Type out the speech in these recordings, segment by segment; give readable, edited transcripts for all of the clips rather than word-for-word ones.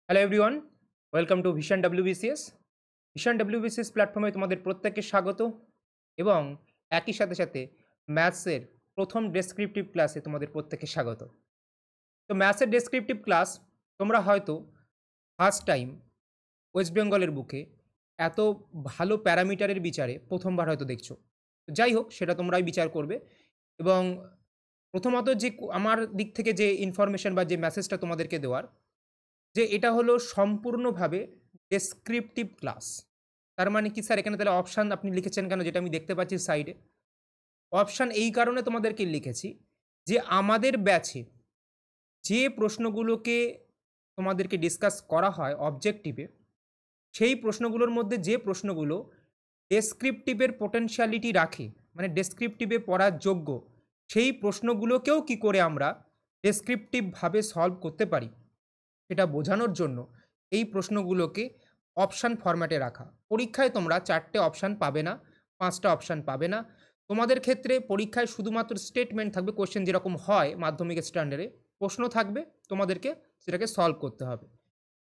Hello everyone, welcome to vision WBCS. Vision WBCS প্ল্যাটফর্মে তোমাদের প্রত্যেককে স্বাগত এবং একই সাথে ম্যাথসের প্রথম ডেসক্রিপটিভ ক্লাসে তোমাদের প্রত্যেককে স্বাগত। তো ম্যাথসের ডেসক্রিপটিভ ক্লাস তোমরা হয়তো ফার্স্ট টাইম ওয়েস্ট বেঙ্গলের বুকে এত ভালো প্যারামিটারের বিচারে প্রথমবার হয়তো দেখছো। তো যাই হোক, সেটা তোমরাই বিচার করবে এবং প্রথমত যে আমার দিক থেকে যে ইনফরমেশন বা যে মেসেজটা তোমাদেরকে দেওয়ার, যে এটা হলো সম্পূর্ণভাবে ডেসক্রিপটিভ ক্লাস। তার মানে কি স্যার, এখানে তাহলে অপশান আপনি লিখেছেন কেন, যেটা আমি দেখতে পাচ্ছি সাইডে? অপশান এই কারণে তোমাদেরকে লিখেছি যে আমাদের ব্যাচে যে প্রশ্নগুলোকে তোমাদেরকে ডিসকাস করা হয় অবজেক্টিভে, সেই প্রশ্নগুলোর মধ্যে যে প্রশ্নগুলো ডেসক্রিপটিভের পোটেনশিয়ালিটি রাখে, মানে ডেসক্রিপটিভে পড়ার যোগ্য, সেই প্রশ্নগুলোকেও কি করে আমরা ডেসক্রিপটিভভাবে সলভ করতে পারি সেটা বোঝানোর জন্য এই প্রশ্নগুলোকে অপশান ফরম্যাটে রাখা। পরীক্ষায় তোমরা 4টে অপশান পাবে না, 5টা অপশান পাবে না। তোমাদের ক্ষেত্রে পরীক্ষায় শুধুমাত্র স্টেটমেন্ট থাকবে, কোশ্চেন যেরকম হয় মাধ্যমিক স্ট্যান্ডার্ডে প্রশ্ন থাকবে, তোমাদেরকে সেটাকে সলভ করতে হবে।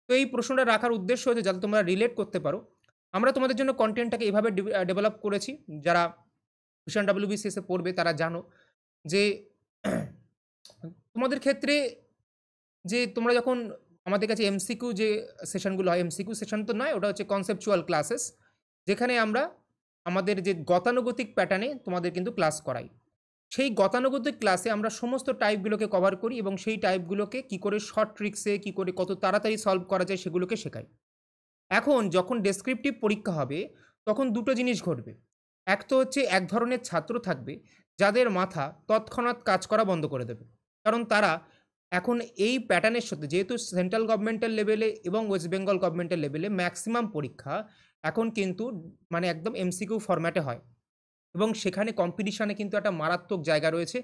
তো এই প্রশ্নটা রাখার উদ্দেশ্য হচ্ছে যাতে তোমরা রিলেট করতে পারো। আমরা তোমাদের জন্য কন্টেন্টটাকে এভাবে ডেভেলপ করেছি, যারা ভিশন ডাব্লিউবিসিএসে পড়বে তারা জানো যে তোমাদের ক্ষেত্রে যে তোমরা যখন আমাদের কাছে এমসিকিউ যে সেশনগুলো হয়, এমসিকিউ সেশন তো নয়, ওটা হচ্ছে কনসেপচুয়াল ক্লাসেস, যেখানে আমরা আমাদের যে গতানুগতিক প্যাটার্নে তোমাদের কিন্তু ক্লাস করাই। সেই গতানুগতিক ক্লাসে আমরা সমস্ত টাইপগুলোকে কভার করি এবং সেই টাইপগুলোকে কি করে শর্ট ট্রিক্সে কি করে কত তাড়াতাড়ি সলভ করা যায় সেগুলোকে শেখাই। এখন যখন ডেসক্রিপটিভ পরীক্ষা হবে তখন দুটো জিনিস ঘটবে। এক তো হচ্ছে এক ধরনের ছাত্র থাকবে যাদের মাথা তৎক্ষণাৎ কাজ করা বন্ধ করে দেবে, কারণ তারা এখন এই প্যাটার্নের সাথে, যেহেতু সেন্ট্রাল গভর্নমেন্টের লেভেলে এবং ওয়েস্ট বেঙ্গল গভর্নমেন্টের লেভেলে ম্যাক্সিমাম পরীক্ষা এখন কিন্তু মানে একদম এমসিকিউ ফরম্যাটে হয় এবং সেখানে কম্পিটিশানে কিন্তু একটা মারাত্মক জায়গা রয়েছে,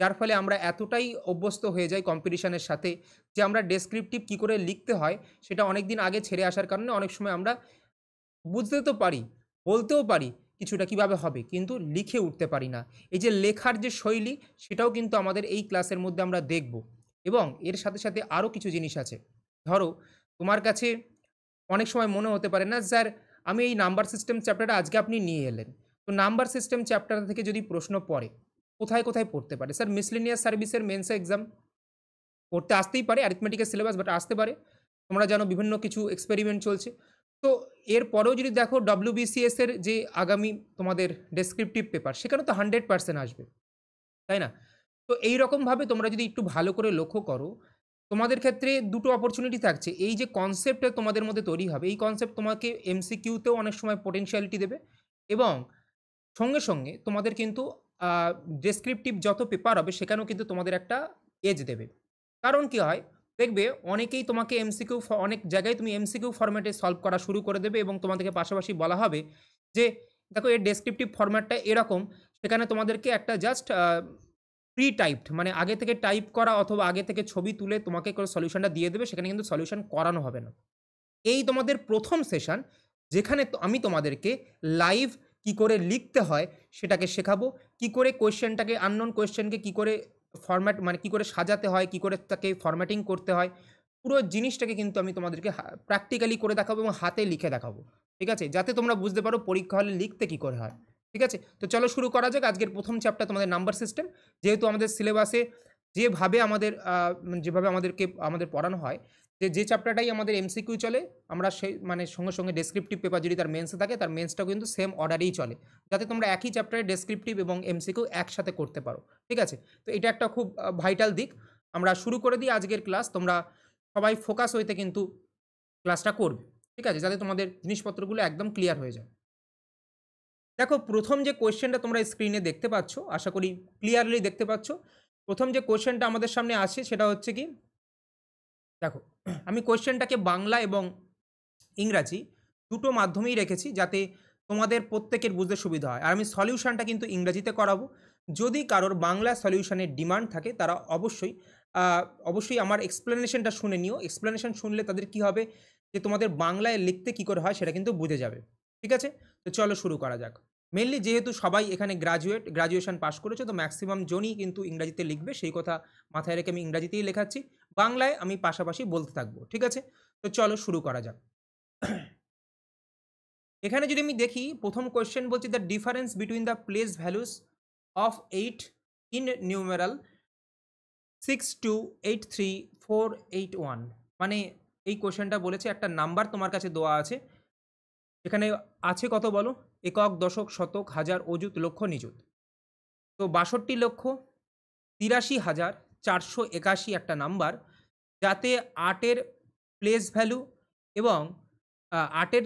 যার ফলে আমরা এতটাই অভ্যস্ত হয়ে যাই কম্পিটিশানের সাথে যে আমরা ডেসক্রিপটিভ কী করে লিখতে হয় সেটা অনেক দিন আগে ছেড়ে আসার কারণে অনেক সময় আমরা বুঝতে তো পারি, বলতেও পারি কিছুটা কীভাবে হবে, কিন্তু লিখে উঠতে পারি না। এই যে লেখার যে শৈলী, সেটাও কিন্তু আমাদের এই ক্লাসের মধ্যে আমরা দেখব এবং এর সাথে আরও কিছু জিনিস আছে। ধরো, তোমার কাছে অনেক সময় মনে হতে পারে না স্যার, আমি এই নাম্বার সিস্টেম চ্যাপ্টারটা আজকে আপনি নিয়ে এলেন, তো নাম্বার সিস্টেম চ্যাপ্টার থেকে যদি প্রশ্ন পড়ে কোথায় পড়তে পারে? স্যার, মিসলেনিয়াস সার্ভিসের মেন্স এক্সাম পড়তে আসতেই পারে, অ্যারিথমেটিকের সিলেবাস বাট আসতে পারে। তোমরা জানো বিভিন্ন কিছু এক্সপেরিমেন্ট চলছে। তো এরপরেও যদি দেখো ডব্লিউবিসিএস এর যে আগামী তোমাদের ডেসক্রিপটিভ পেপার, সেখানে তো 100% আসবে, তাই না? তো এইরকমভাবে তোমরা যদি একটু ভালো করে লক্ষ্য করো, তোমাদের ক্ষেত্রে দুটো অপরচুনিটি থাকছে। এই যে কনসেপ্টটা তোমাদের মধ্যে তৈরি হবে, এই কনসেপ্ট তোমাকে এমসিকিউতেও অনেক সময় পোটেনশিয়ালিটি দেবে এবং সঙ্গে তোমাদের কিন্তু ডেসক্রিপটিভ যত পেপার হবে সেখানেও কিন্তু তোমাদের একটা এজ দেবে। কারণ কি হয়, দেখবে অনেকেই তোমাকে এমসিকিউ অনেক জায়গায় তুমি এমসিকিউ ফরম্যাটে সলভ করা শুরু করে দেবে এবং তোমাদেরকে পাশাপাশি বলা হবে যে দেখো এর ডেসক্রিপটিভ ফরম্যাটটা এরকম, সেখানে তোমাদেরকে একটা জাস্ট প্রি টাইপড মানে আগে থেকে টাইপ করা অথবা আগে থেকে ছবি তুলে তোমাকে করে সলিউশনটা দিয়ে দেবে, সেখানে কিন্তু সলিউশন করানো হবে না। এই তোমাদের প্রথম সেশন, যেখানে আমি তোমাদেরকে লাইভ কি করে লিখতে হয় সেটাকে শেখাবো, কি করে কোয়েশ্চেনটাকে আননোন কোয়েশ্চেনকে কি করে ফরম্যাট মানে কি করে সাজাতে হয়, কি করে তাকে ফরম্যাটিং করতে হয়, পুরো জিনিসটাকে কিন্তু আমি তোমাদেরকে প্র্যাকটিক্যালি করে দেখাবো এবং হাতে লিখে দেখাবো। ঠিক আছে, যাতে তোমরা বুঝতে পারো পরীক্ষা হলে লিখতে কি করে হয়। ঠিক আছে, তো চলো শুরু করা যাক। আজকের প্রথম চ্যাপ্টার তোমাদের নাম্বার সিস্টেম। যেহেতু আমাদের সিলেবাসে যেভাবে যেভাবে আমাদের পড়ানো হয়, যে চ্যাপ্টারটাই আমাদের এমসিকিউ চলে, আমরা সেই মানে সঙ্গে ডেসক্রিপটিভ পেপার যদি তার মেন্সে থাকে তার মেন্সটাও কিন্তু সেম অর্ডারেই চলে, যাতে তোমরা একই চ্যাপ্টারে ডেসক্রিপটিভ এবং এমসিকিউ একসাথে করতে পারো। ঠিক আছে, তো এটা একটা খুব ভাইটাল দিক। আমরা শুরু করে দিই আজকের ক্লাস। তোমরা সবাই ফোকাস হইতে কিন্তু ক্লাসটা করবে, ঠিক আছে, যাতে তোমাদের জিনিসপত্রগুলো একদম ক্লিয়ার হয়ে যায়। দেখো, প্রথম যে কোয়েশ্চেনটা তোমরা স্ক্রিনে দেখতে পাচ্ছ, আশা করি ক্লিয়ারলি দেখতে পাচ্ছ। প্রথম যে কোয়েশ্চেনটা আমাদের সামনে আসে সেটা হচ্ছে কি, দেখো আমি কোয়েশ্চেনটাকে বাংলা এবং ইংরাজি দুটো মাধ্যমেই রেখেছি যাতে তোমাদের প্রত্যেকের বুঝতে সুবিধা হয়, আর আমি সলিউশনটা কিন্তু ইংরাজিতে করাবো। যদি কারোর বাংলা সলিউশনের ডিমান্ড থাকে তারা অবশ্যই আমার এক্সপ্লেনেশনটা শুনে নিও। এক্সপ্লেনেশন শুনলে তাদের কি হবে, যে তোমাদের বাংলায় লিখতে কি করে হয় সেটা কিন্তু বুঝে যাবে। ঠিক আছে, তো চলো শুরু করা যাক। মেনলি যেহেতু সবাই এখানে গ্রাজুয়েশন পাস করেছে, তো ম্যাক্সিমাম জনই কিন্তু ইংরাজিতে লিখবে, সেই কথা মাথায় রেখে আমি ইংরাজিতেই লেখাচ্ছি, বাংলায় আমি পাশাপাশি বলতে থাকবো। ঠিক আছে, তো চলো শুরু করা যাক। এখানে যদি আমি দেখি প্রথম কোয়েশ্চেন বলছি the difference between the place values of 8 in numeral 6283481। মানে এই কোয়েশ্চেনটা বলেছে একটা নাম্বার তোমার কাছে দেওয়া আছে, এখানে আছে কত বলো, একক, দশক, শতক, হাজার, অযুত, লক্ষ, নিযুত। তো ৬২,৮৩,৪৮১ একটা নাম্বার, যাতে ৮-এর প্লেস ভ্যালু এবং ৮-এর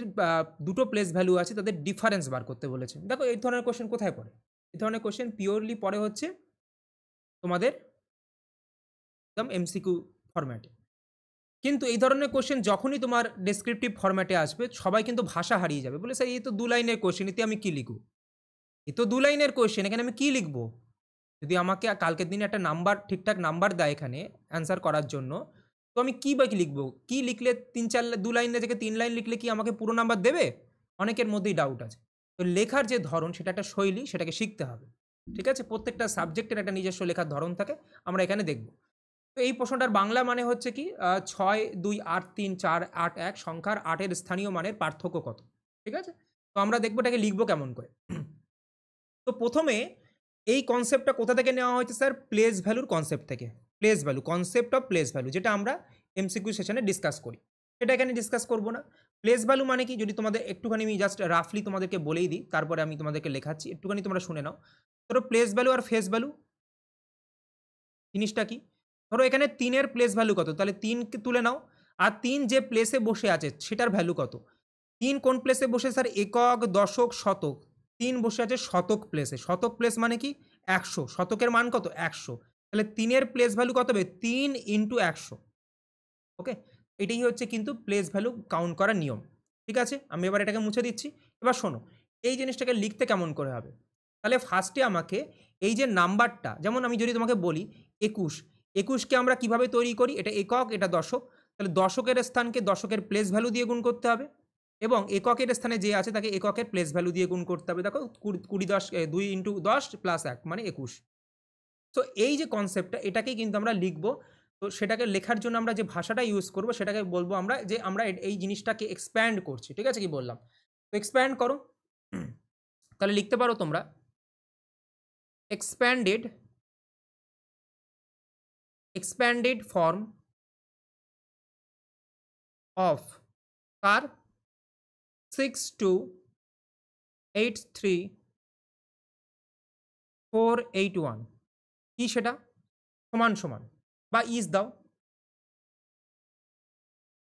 দুটো প্লেস ভ্যালু আছে, তাদের ডিফারেন্স বার করতে বলেছে। দেখো এই ধরনের কোশ্চেন কোথায় পড়ে, এই ধরনের কোশ্চেন পিওরলি পড়ে হচ্ছে তোমাদের একদম এমসিকিউ ফরম্যাটে। কিন্তু এই ধরনের কোশ্চেন যখনই তোমার ডেসক্রিপটিভ ফরম্যাটে আসবে, সবাই কিন্তু ভাষা হারিয়ে যাবে, বলে স্যার এই তো 2 লাইনের কোশ্চেন, এতে আমি কী লিখব, এ তো 2 লাইনের কোশ্চেন, এখানে আমি কী লিখবো। যদি আমাকে কালকের দিনে একটা নাম্বার, ঠিকঠাক নাম্বার দেয় এখানে অ্যান্সার করার জন্য, তো আমি কী বা কী লিখবো, কী লিখলে 2 লাইনের থেকে 3 লাইন লিখলে কি আমাকে পুরো নাম্বার দেবে? অনেকের মধ্যেই ডাউট আছে। তো লেখার যে ধরন, সেটা একটা শৈলী, সেটাকে শিখতে হবে। ঠিক আছে, প্রত্যেকটা সাবজেক্টের একটা নিজস্ব লেখার ধরন থাকে, আমরা এখানে দেখব। তো এই প্রশ্নটার বাংলা মানে হচ্ছে কি, 6, 2, 8, 3, 4, 8, 1 সংখ্যার 8-এর স্থানীয় মানের পার্থক্য কত। ঠিক আছে, তো আমরা দেখবো এটাকে লিখবো কেমন করে। তো প্রথমে এই কনসেপ্টটা কোথা থেকে নেওয়া হয়েছে স্যার? প্লেস ভ্যালুর কনসেপ্ট থেকে। Place value, concept of place value, যেটা আমরা এমসিকিউ সেশনে ডিসকাস করি, সেটা এখানে ডিসকাস করব না। প্লেস ভ্যালু মানে কি, যদি তোমাদের একটুখানি আমি জাস্ট রাফলি তোমাদেরকে বলেই দিই, তারপরে আমি তোমাদেরকে লেখাচ্ছি, একটুখানি তোমরা শুনে নাও। ধরো প্লেস ভ্যালু আর ফেস ভ্যালু জিনিসটা কি, ধরো এখানে 3-এর প্লেস ভ্যালু কত, তাহলে 3কে তুলে নাও, আর 3 যে প্লেসে বসে আছে সেটার ভ্যালু কত। 3 কোন প্লেসে বসে স্যার? একক, দশক, শতক। 3 বসে আছে শতক প্লেসে। শতক প্লেস মানে কি? 100। শতকের মান কত? 100। তাহলে 3-এর প্লেস ভ্যালু কত হবে? 3 ইন্টু 100। ওকে, এটাই হচ্ছে কিন্তু প্লেস ভ্যালু কাউন্ট করার নিয়ম। ঠিক আছে, আমি এবার এটাকে মুছে দিচ্ছি। এবার শোনো, এই জিনিসটাকে লিখতে কেমন করে হবে। তাহলে ফার্স্টে আমাকে এই যে নাম্বারটা, যেমন আমি যদি তোমাকে বলি 21, 21কে আমরা কিভাবে তৈরি করি, এটা একক, এটা দশক। তাহলে দশকের স্থানকে দশকের প্লেস ভ্যালু দিয়ে গুণ করতে হবে, এবং এককের স্থানে যে আছে তাকে এককের প্লেস ভ্যালু দিয়ে গুণ করতে হবে। দেখো 20, 10, 2 ইন্টু 10 প্লাস 1 মানে 21। তো এই যে কনসেপ্টটা, এটাকেই কিন্তু আমরা লিখবো। তো সেটাকে লেখার জন্য আমরা যে ভাষাটা ইউজ করব, সেটাকে বলবো আমরা যে আমরা এই জিনিসটাকে এক্সপ্যান্ড করছি। ঠিক আছে, কি বললাম? তো এক্সপ্যান্ড করো, তাহলে লিখতে পারো তোমরা expanded form of কার 6283481 কি সেটা, সমান সমান, বা ইজ দাও,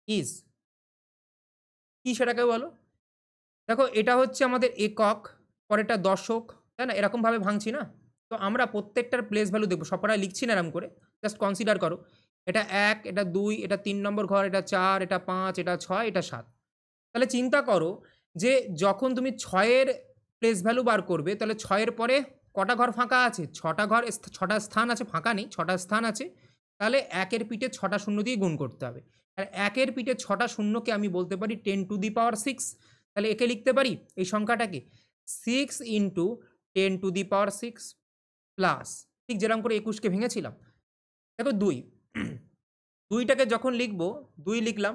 ইজ কি সেটাকে বলো। দেখো এটা হচ্ছে আমাদের একক, পরেরটা দশক, তাই না? এরকমভাবে ভাঙছি না। তো আমরা প্রত্যেকটার প্লেস ভ্যালু দেখবো, সবকটা লিখছি না এরকম করে, জাস্ট কনসিডার করো। এটা 1, এটা 2, এটা 3 নম্বর ঘর, এটা 4, এটা 5, এটা 6, এটা 7। তাহলে চিন্তা করো যে যখন তুমি 6-এর প্লেস ভ্যালু বার করবে, তাহলে 6-এর পরে কটা ঘর ফাঁকা আছে? 6টা ঘর, 6টা স্থান আছে, ফাঁকা নেই, 6টা স্থান আছে। তাহলে 1-এর পিঠে 6টা শূন্য দিয়ে গুণ করতে হবে। আর 1-এর পিঠে 6টা শূন্যকে আমি বলতে পারি 10 টু দি পাওয়ার 6। তাহলে একে লিখতে পারি এই সংখ্যাটাকে 6 into 10 two the power 6 plus, ঠিক যেরকম করে 21কে ভেঙেছিলাম। দেখো 2, 2টাকে যখন লিখবো, 2 লিখলাম,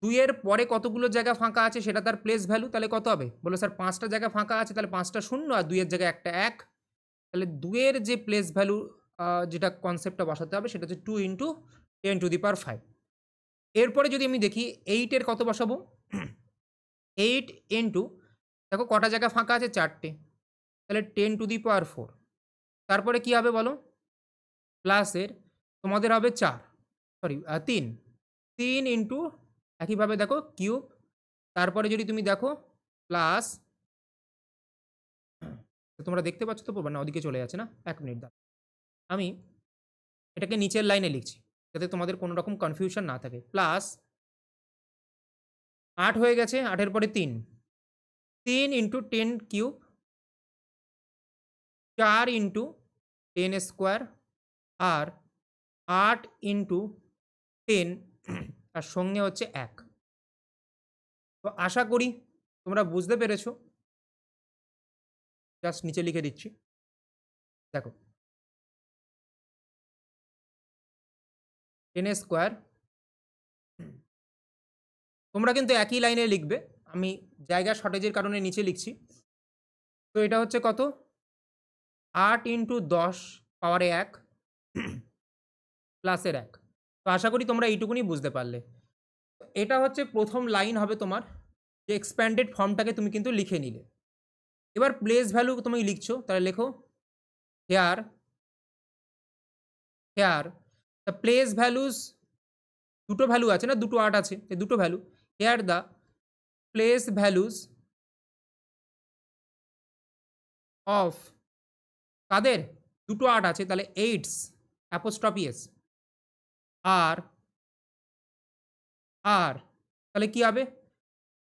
2-এর পরে কতগুলো জায়গা ফাঁকা আছে সেটা তার প্লেস ভ্যালু, তাহলে কত হবে? বলো স্যার 5টা জায়গা ফাঁকা আছে, তাহলে 5টা শূন্য, আর 2-এর জায়গায় একটা 1। তাহলে 2-এর যে প্লেস ভ্যালু, যেটা কনসেপ্টটা বসাতে হবে, সেটা হচ্ছে 2 ইন্টু 10 টু দি পাওয়ার 5। এরপরে যদি আমি দেখি 8-এর কত বসাবো, 8 ইন্টু, দেখো কটা জায়গা ফাঁকা আছে? 4টে, তাহলে 10 টু দি পাওয়ার 4। তারপরে কি হবে বলো? প্লাসের তোমাদের হবে 4, সরি 3, 3 ইন্টু একইভাবে দেখো কিউব। তারপরে যদি তুমি দেখো প্লাস, তোমরা দেখতে পাচ্ছ তো, না ওদিকে চলে যাচ্ছে না? 1 মিনিট দাও, আমি এটাকে নিচের লাইনে লিখছি যাতে তোমাদের কোনো রকম কনফিউশন না থাকে। প্লাস 8 হয়ে গেছে, 8-এর পরে 3, 3 ইন্টু 10 কিউব, 4 ইন্টু 10 স্কোয়ার, আর 8 ইন্টু 10, আর সঙ্গে হচ্ছে 1। তো আশা করি তোমরা বুঝতে পেরেছো। জাস্ট নিচে লিখে দিচ্ছি, দেখো 10 স্কোয়ার তোমরা কিন্তু একই লাইনে লিখবে, আমি জায়গা শর্টেজের কারণে নিচে লিখছি। তো এটা হচ্ছে কত, 8 ইন্টু 10 পাওয়ারে 1 প্লাসের 1। তো আশা করি তোমরা এইটুকুনি বুঝতে পারলে। এটা হচ্ছে প্রথম লাইন হবে তোমার, যে এক্সপ্যান্ডেড ফর্মটাকে তুমি কিন্তু লিখে নিলে। এবার প্লেস ভ্যালু তুমি লিখছো, তাহলে লেখো হেয়ার দ্য প্লেস ভ্যালুজ, দুটো ভ্যালু আছে না, দুটো 8 আছে, এই দুটো ভ্যালু। Here the place values of, কাদের, দুটো 8 আছে, তাহলে 8s অ্যাপোস্ট্রফি এস আর তাহলে কি হবে,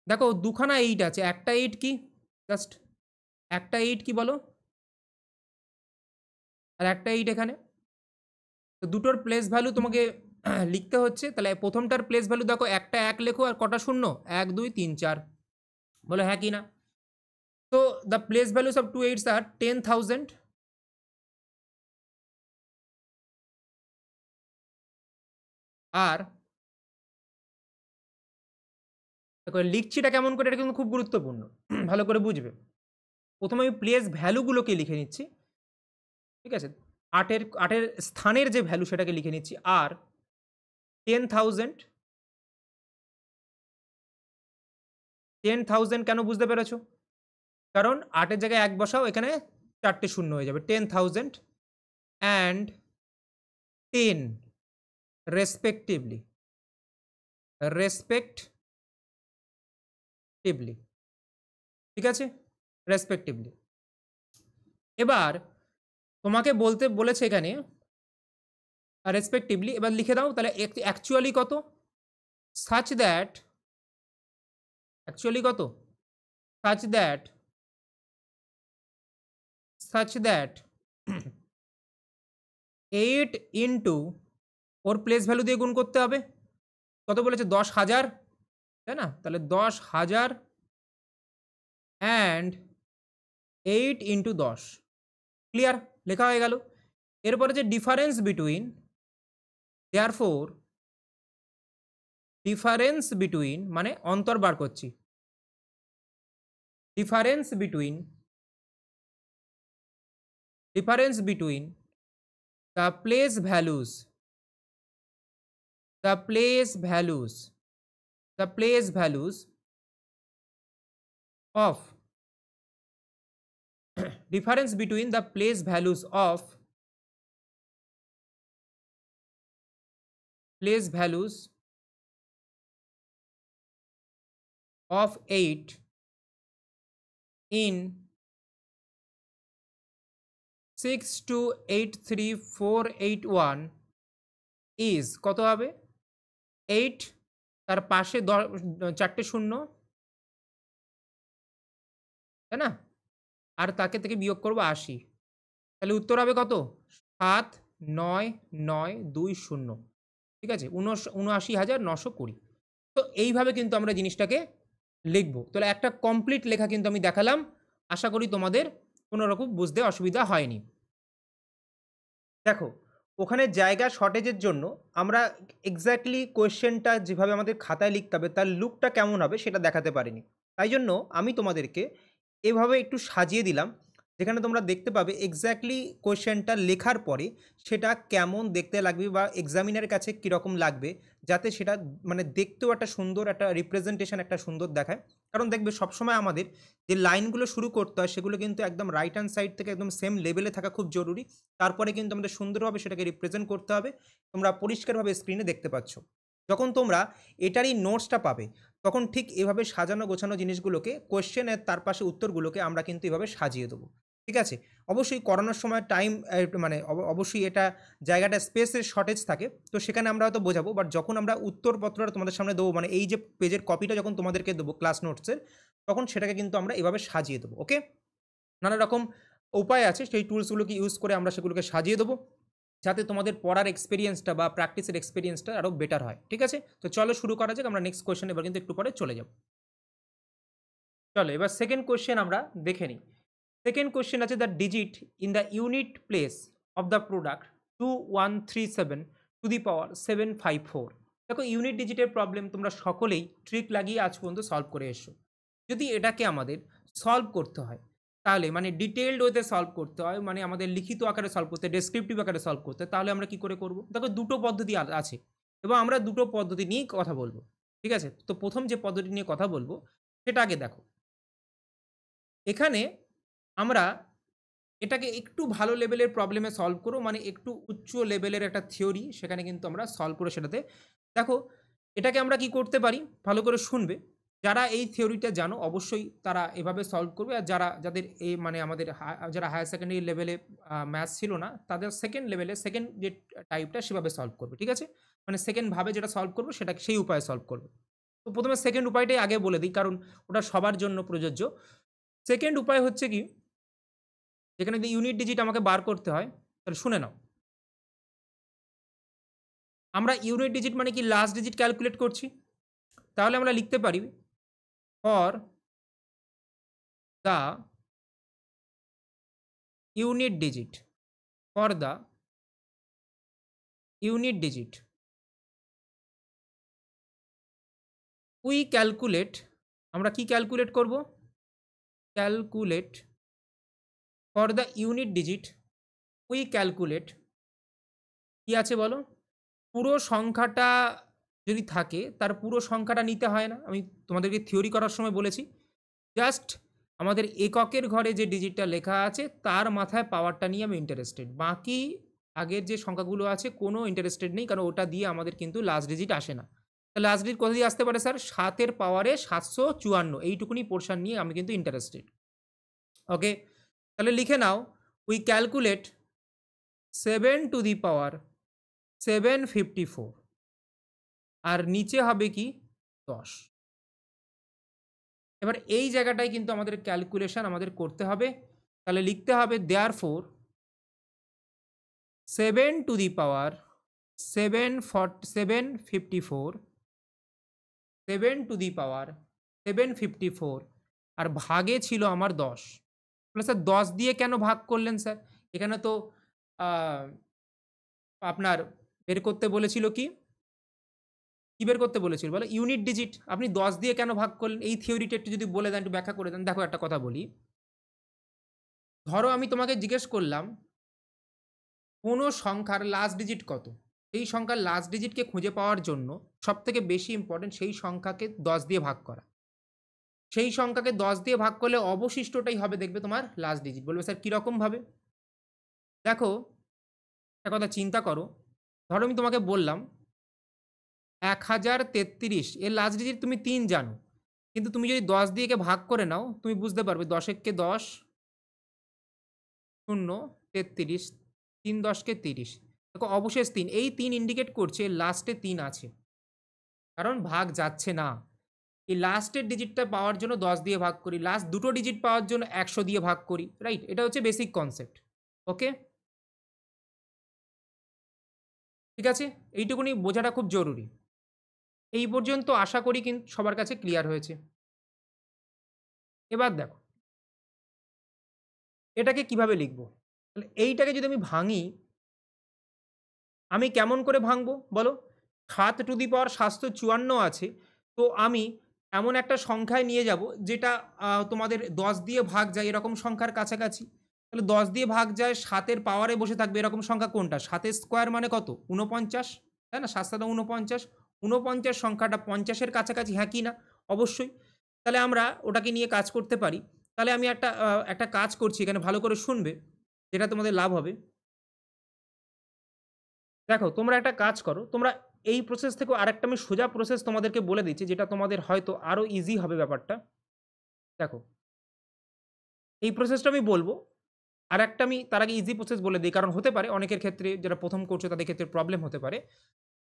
দেখো দুখানা 8 আছে, একটা 8 কি, জাস্ট একটা 8 কি বলো, আর একটা 8 এখানে। তো দুটোর প্লেস ভ্যালু তোমাকে লিখতে হচ্ছে। তাহলে প্রথমটার প্লেস ভ্যালু দেখো, একটা 1 লেখো আর কটা শূন্য, 1 2 3 4, বলো হ্যাঁ কি না। তো the place values of 2 8s আর 10,000 আর দেখো লিখছিটা কেমন করে, এটা কিন্তু খুব গুরুত্বপূর্ণ, ভালো করে বুঝবে। প্রথমে আমি প্লেস ভ্যালুগুলোকে লিখে নিচ্ছি, ঠিক আছে। আটের স্থানের যে ভ্যালু সেটাকে লিখে নিচ্ছি, আর 10,000 কেন বুঝতে পেরেছো, কারণ 8-এর জায়গায় 1 বসাও, এখানে 4টে শূন্য হয়ে যাবে, 10,000 অ্যান্ড 10 রেসপেক্টিভলি, ঠিক আছে, রেসপেক্টিভলি। এবার তোমাকে বলতে বলেছে এখানে রেসপেক্টিভলি, এবার লিখে দাও তাহলে অ্যাকচুয়ালি কত, সাচ দ্যাট, অ্যাকচুয়ালি কত, such that 8 into, or place value দিয়ে গুণ করতে হবে, কত বলেছে, 10,000, তাই না, তাহলে 10,000 অ্যান্ড 8 ইন্টু 10, ক্লিয়ার, লেখা হয়ে গেল। এরপরে যে difference between, therefore difference between মানে অন্তর বার করছি, difference between the place values of difference between the place values of 8 in 6283481 is কত হবে, 8, তার পাশে 4টে শূন্য, তাই না, আর তাকে থেকে বিয়োগ করবো 80, তাহলে উত্তর হবে কত, 79920, ঠিক আছে, 79,920। তো এইভাবে কিন্তু আমরা জিনিসটাকে লিখবো। তাহলে একটা কমপ্লিট লেখা কিন্তু আমি দেখালাম, আশা করি তোমাদের কোনো রকম বুঝতে অসুবিধা হয়নি। দেখো ওখানে জায়গা শর্টেজের জন্য আমরা এক্স্যাক্টলি কোয়েশ্চেনটা যেভাবে আমাদের খাতায় লিখতে হবে তার লুকটা কেমন হবে সেটা দেখাতে পারিনি, তাই জন্য আমি তোমাদেরকে এভাবে একটু সাজিয়ে দিলাম, যেখানে তোমরা দেখতে পাবে এক্স্যাক্টলি কোয়েশ্চেনটা লেখার পরে সেটা কেমন দেখতে লাগবে বা এক্সামিনারের কাছে কীরকম লাগবে, যাতে সেটা মানে দেখতেও একটা সুন্দর একটা রিপ্রেজেন্টেশন একটা সুন্দর দেখায়। কারণ দেখবে সবসময় আমাদের যে লাইনগুলো শুরু করতে হয় সেগুলো কিন্তু একদম রাইট হ্যান্ড সাইড থেকে একদম সেম লেভেলে থাকা খুব জরুরি, তারপরে কিন্তু আমাদের সুন্দরভাবে সেটাকে রিপ্রেজেন্ট করতে হবে। তোমরা পরিষ্কারভাবে স্ক্রিনে দেখতে পাচ্ছ, যখন তোমরা এটারই নোটসটা পাবে তখন ঠিক এভাবে সাজানো গোছানো জিনিসগুলোকে, কোয়েশ্চেনের তার পাশে উত্তরগুলোকে আমরা কিন্তু এভাবে সাজিয়ে দেবো, ঠিক আছে। অবশ্যই করানোর সময় টাইম মানে অবশ্যই এটা জায়গাটা স্পেসের শর্টেজ থাকে, তো সেখানে আমরা হয়তো বোঝাবো, বাট যখন আমরা উত্তরপত্রটা তোমাদের সামনে দেবো, মানে এই যে পেজের কপিটা যখন তোমাদেরকে দেবো ক্লাস নোটসের, তখন সেটাকে কিন্তু আমরা এভাবে সাজিয়ে দেবো, ওকে। নানা রকম উপায় আছে, সেই টুলসগুলোকে ইউজ করে আমরা সেগুলোকে সাজিয়ে দেবো, যাতে তোমাদের পড়ার এক্সপিরিয়েন্সটা বা প্র্যাকটিসের এক্সপিরিয়েন্সটা আরও বেটার হয়, ঠিক আছে। তো চলো শুরু করা যাক, আমরা নেক্সট কোয়েশ্চেন এবার কিন্তু একটু পরে চলে যাব। চলো এবার সেকেন্ড কোয়েশ্চেন আমরা দেখে নিই। সেকেন্ড কোয়েশ্চেন আছে, the digit in the unit place of the product 2137 to the power 754 দেখো ইউনিট ডিজিটের প্রবলেম তোমরা সকলেই ট্রিক লাগিয়ে আজ পর্যন্ত সলভ করে এসো। যদি এটাকে আমাদের সলভ করতে হয় তাহলে মানে ডিটেইলড ওয়েতে সলভ করতে হয়, মানে আমাদের লিখিত আকারে সলভ করতে হয়, ডেসক্রিপটিভ আকারে সলভ করতে হয়, তাহলে আমরা কি করে করব? দেখো দুটো পদ্ধতি আছে এবং আমরা দুটো পদ্ধতি নিয়েই কথা বলবো। ঠিক আছে? তো প্রথম যে পদ্ধতি নিয়ে কথা বলবো সেটা আগে দেখো। এখানে আমরা এটাকে একটু ভালো লেভেলের প্রবলেমে সলভ করো, মানে একটু উচ্চ লেভেলের একটা থিওরি সেখানে কিন্তু আমরা সলভ করে সেটাতে দেখো এটাকে আমরা কি করতে পারি ভালো করে শুনবে। যারা এই থিওরিটা জানো অবশ্যই তারা এভাবে সলভ করবে, আর যাদের এই মানে আমাদের যারা হায়ার সেকেন্ডারি লেভেলে ম্যাথস ছিল না তাদের সেকেন্ড লেভেলে সেকেন্ড যে টাইপটা সেভাবে সলভ করবে। ঠিক আছে? মানে সেকেন্ড ভাবে যেটা সলভ করবে সেটা সেই উপায়ে সলভ করবে। তো প্রথমে সেকেন্ড উপায়টাই আগে বলে দিই কারণ ওটা সবার জন্য প্রযোজ্য। সেকেন্ড উপায় হচ্ছে কি, যেখানে যদি ইউনিট ডিজিট আমাকে বার করতে হয় তাহলে শুনে নাও। আমরা ইউনিট ডিজিট মানে কি লাস্ট ডিজিট ক্যালকুলেট করছি, তাহলে আমরা লিখতে পারি for the unit digit, for the unit digit we calculate, আমরা কি ক্যালকুলেট করব? Calculate for the unit digit we calculate কি আছে বলো? পুরো সংখ্যাটা যদি থাকে তার পুরো সংখ্যাটা নিতে হয় না, আমি তোমাদেরকে থিওরি করার সময় বলেছি। জাস্ট আমাদের এককের ঘরে যে ডিজিটটা লেখা আছে তার মাথায় পাওয়ারটা নিয়ে আমি ইন্টারেস্টেড, বাকি আগের যে সংখ্যাগুলো আছে কোনো ইন্টারেস্টেড নেই, কারণ ওটা দিয়ে আমাদের কিন্তু লাস্ট ডিজিট আসে না। তাহলে লাস্ট ডিজিট কোথা দিয়ে আসতে পারে স্যার? 7-এর পাওয়ারে 754, এইটুকুনি পোর্শন নিয়ে আমি কিন্তু ইন্টারেস্টেড। ওকে, তাহলে লিখে নাও we calculate 7 to the power 754, আর নিচে হবে কি 10। এবার এই জায়গাটায় কিন্তু আমাদের ক্যালকুলেশন আমাদের করতে হবে, তাহলে লিখতে হবে therefore 7 to the power 754, 7 to the power 754, আর ভাগে ছিল আমার 10। বলে স্যার 10 দিয়ে কেন ভাগ করলেন স্যার? এখানে তো আপনার বের করতে বলেছিল কি বের করতে বলেছিল বলো? Unit digit. আপনি 10 দিয়ে কেন ভাগ করলেন? এই থিওরিটা একটু যদি বলে দেন, একটু ব্যাখ্যা করে দেন। দেখো একটা কথা বলি, ধরো আমি তোমাকে জিজ্ঞেস করলাম কোনো সংখ্যার লাস্ট ডিজিট কত, সেই সংখ্যার লাস্ট ডিজিটকে খুঁজে পাওয়ার জন্য সব থেকে বেশি ইম্পর্টেন্ট সেই সংখ্যাকে 10 দিয়ে ভাগ করা। সেই সংখ্যাকে 10 দিয়ে ভাগ করলে অবশিষ্টটাই হবে দেখবে তোমার লাস্ট ডিজিট। বলবে স্যার কীরকম ভাবে? দেখো একটা কথা চিন্তা করো, ধরো আমি তোমাকে বললাম 1033, এর লাস্ট ডিজিট তুমি 3 জানো, কিন্তু তুমি যদি 10 দিয়ে একে ভাগ করে নাও তুমি বুঝতে পারবে 10 একে 10, 0, 33, 3 10 কে 30, দেখো অবশেষ 3, এই 3 ইন্ডিকেট করছে লাস্টে 3 আছে, কারণ ভাগ যাচ্ছে না। এই লাস্টের ডিজিটটা পাওয়ার জন্য 10 দিয়ে ভাগ করি, লাস্ট দুটো ডিজিট পাওয়ার জন্য 100 দিয়ে ভাগ করি, রাইট? এটা হচ্ছে বেসিক কনসেপ্ট। ওকে, ঠিক আছে, এইটুকুনি বোঝাটা খুব জরুরি। এই পর্যন্ত আশা করি কিন্তু সবার কাছে ক্লিয়ার হয়েছে। এবার দেখো এটাকে কিভাবে লিখবো? তাহলে এইটাকে যদি আমি ভাঙি, আমি কেমন করে ভাঙবো বলো? 7 টু দি পাওয়ার 754 আছে, তো আমি এমন একটা সংখ্যায় নিয়ে যাব যেটা তোমাদের 10 দিয়ে ভাগ যায় এরকম সংখ্যার কাছাকাছি। তাহলে 10 দিয়ে ভাগ যায় 7-এর পাওয়ারে বসে থাকবে এরকম সংখ্যা কোনটা? 7-এর স্কোয়ার মানে কত? 49, তাই না? 7 7 49, 49 সংখ্যাটা 50-এর কাছাকাছি, হ্যাঁ কি না? অবশ্যই। তাহলে আমরা ওটাকে নিয়ে কাজ করতে পারি। তাহলে আমি একটা কাজ করছি এখানে, ভালো করে শুনবে, যেটা তোমাদের লাভ হবে। দেখো তোমরা একটা কাজ করো, তোমরা এই প্রসেস থেকেও আরেকটা আমি সোজা প্রসেস তোমাদেরকে বলে দিচ্ছি, যেটা তোমাদের হয়তো আরও ইজি হবে ব্যাপারটা। দেখো এই প্রসেসটা আমি বলবো, আর একটা আমি তার আগে ইজি প্রসেস বলে দিই, কারণ হতে পারে অনেকের ক্ষেত্রে যারা প্রথম করছে তাদের ক্ষেত্রে প্রবলেম হতে পারে।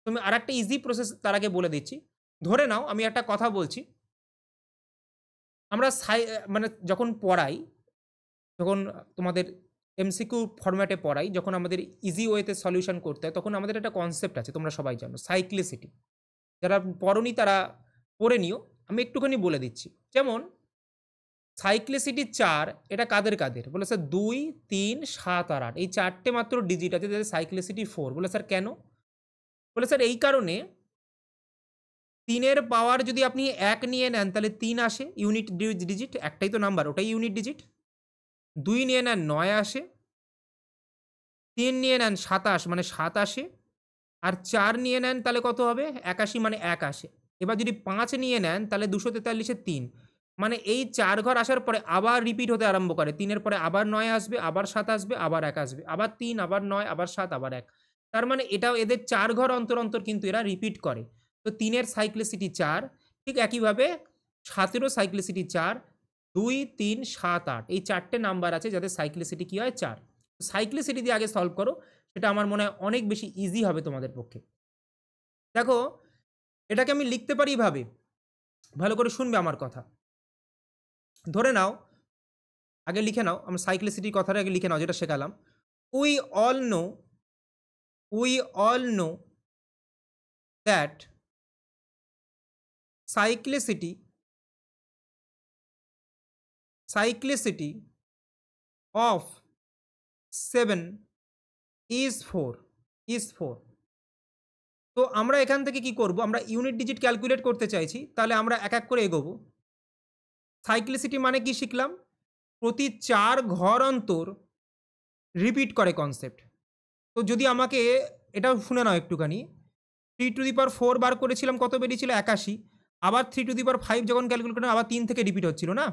তো আমি আর একটা ইজি প্রসেস তার আগে বলে দিচ্ছি। ধরে নাও আমি একটা কথা বলছি, আমরা মানে যখন পড়াই, যখন তোমাদের এমসিকিউ ফরম্যাটে পড়াই, যখন আমাদের ইজি ওয়েতে সলিউশন করতে হয়, তখন আমাদের একটা কনসেপ্ট আছে, তোমরা সবাই জানো, সাইক্লিসিটি। যারা পড়নি তারা পড়ে নিও, আমি একটুখানি বলে দিচ্ছি। যেমন সাইক্লিসিটি 4, এটা কাদের কাদের? বলে স্যার 2, 3, 7 আর 8, এই 4টে মাত্র ডিজিট আছে, যাদের সাইক্লিসিটি 4। বলে স্যার কেন? বলে স্যার এই কারণে 3-এর পাওয়ার যদি আপনি 1 নিয়ে নেন তাহলে 3 আসে ইউনিট ডিজিট, একটাই তো নাম্বার ওটাই ইউনিট ডিজিট। 2 নিয়ে নেন 9 আসে, 3 নিয়ে নেন 27 মানে 7 আসে, আর 4 নিয়ে নেন তাহলে কত হবে? 81 মানে 1 আসে। এবার যদি 5 নিয়ে নেন তাহলে 243 এ 3 মানে এই 4 ঘর আসার পরে আবার রিপিট হতে আরম্ভ করে। 3 এর পরে আবার 9 আসবে, আবার 7 আসবে, আবার 1 আসবে। আবার 3, আবার 9, আবার 7, আবার 1। তার মানে এটাও এদের 4 ঘর অন্তর, অন্তর কিন্তু এরা রিপিট করে। তো 3 এর সাইক্লিসিটি 4, ঠিক একইভাবে 7 এরও সাইক্লিসিটি 4, 2, 3, 7, 8 এই 4 টে নাম্বার আছে যাদের সাইক্লিসিটি কি হয় 4। সাইক্লিসিটি দিয়ে আগে সলভ করো, সেটা আমার মনে হয় অনেক বেশি ইজি হবে তোমাদের পক্ষে। দেখো, এটাকে আমি লিখতে পারি এভাবে, ভালো করে শুনবে আমার কথা। ধরে নাও, আগে লিখে নাও, আমরা সাইক্লিসিটির কথাটা আগে লিখে নাও যেটা শেখালাম। We all know we all know that cyclicity of 7 is 4 তো আমরা এখান থেকে কি করব? আমরা ইউনিট ডিজিট ক্যালকুলেট করতে চাইছি, তাহলে আমরা এক এক করে এগোবো। সাইক্লিসিটি মানে কি শিখলাম? প্রতি 4 ঘর অন্তর রিপিট করে কনসেপ্ট। তো যদি আমাকে এটাও শুনে নাও একটুখানি, 3 টু দি পাওয়ার 4 বার করেছিলাম, কত বেরিয়েছিল? 81। আবার 3 টু দি পাওয়ার 5 যখন ক্যালকুলেট করলাম আবার 3 থেকে রিপিট হচ্ছিল না?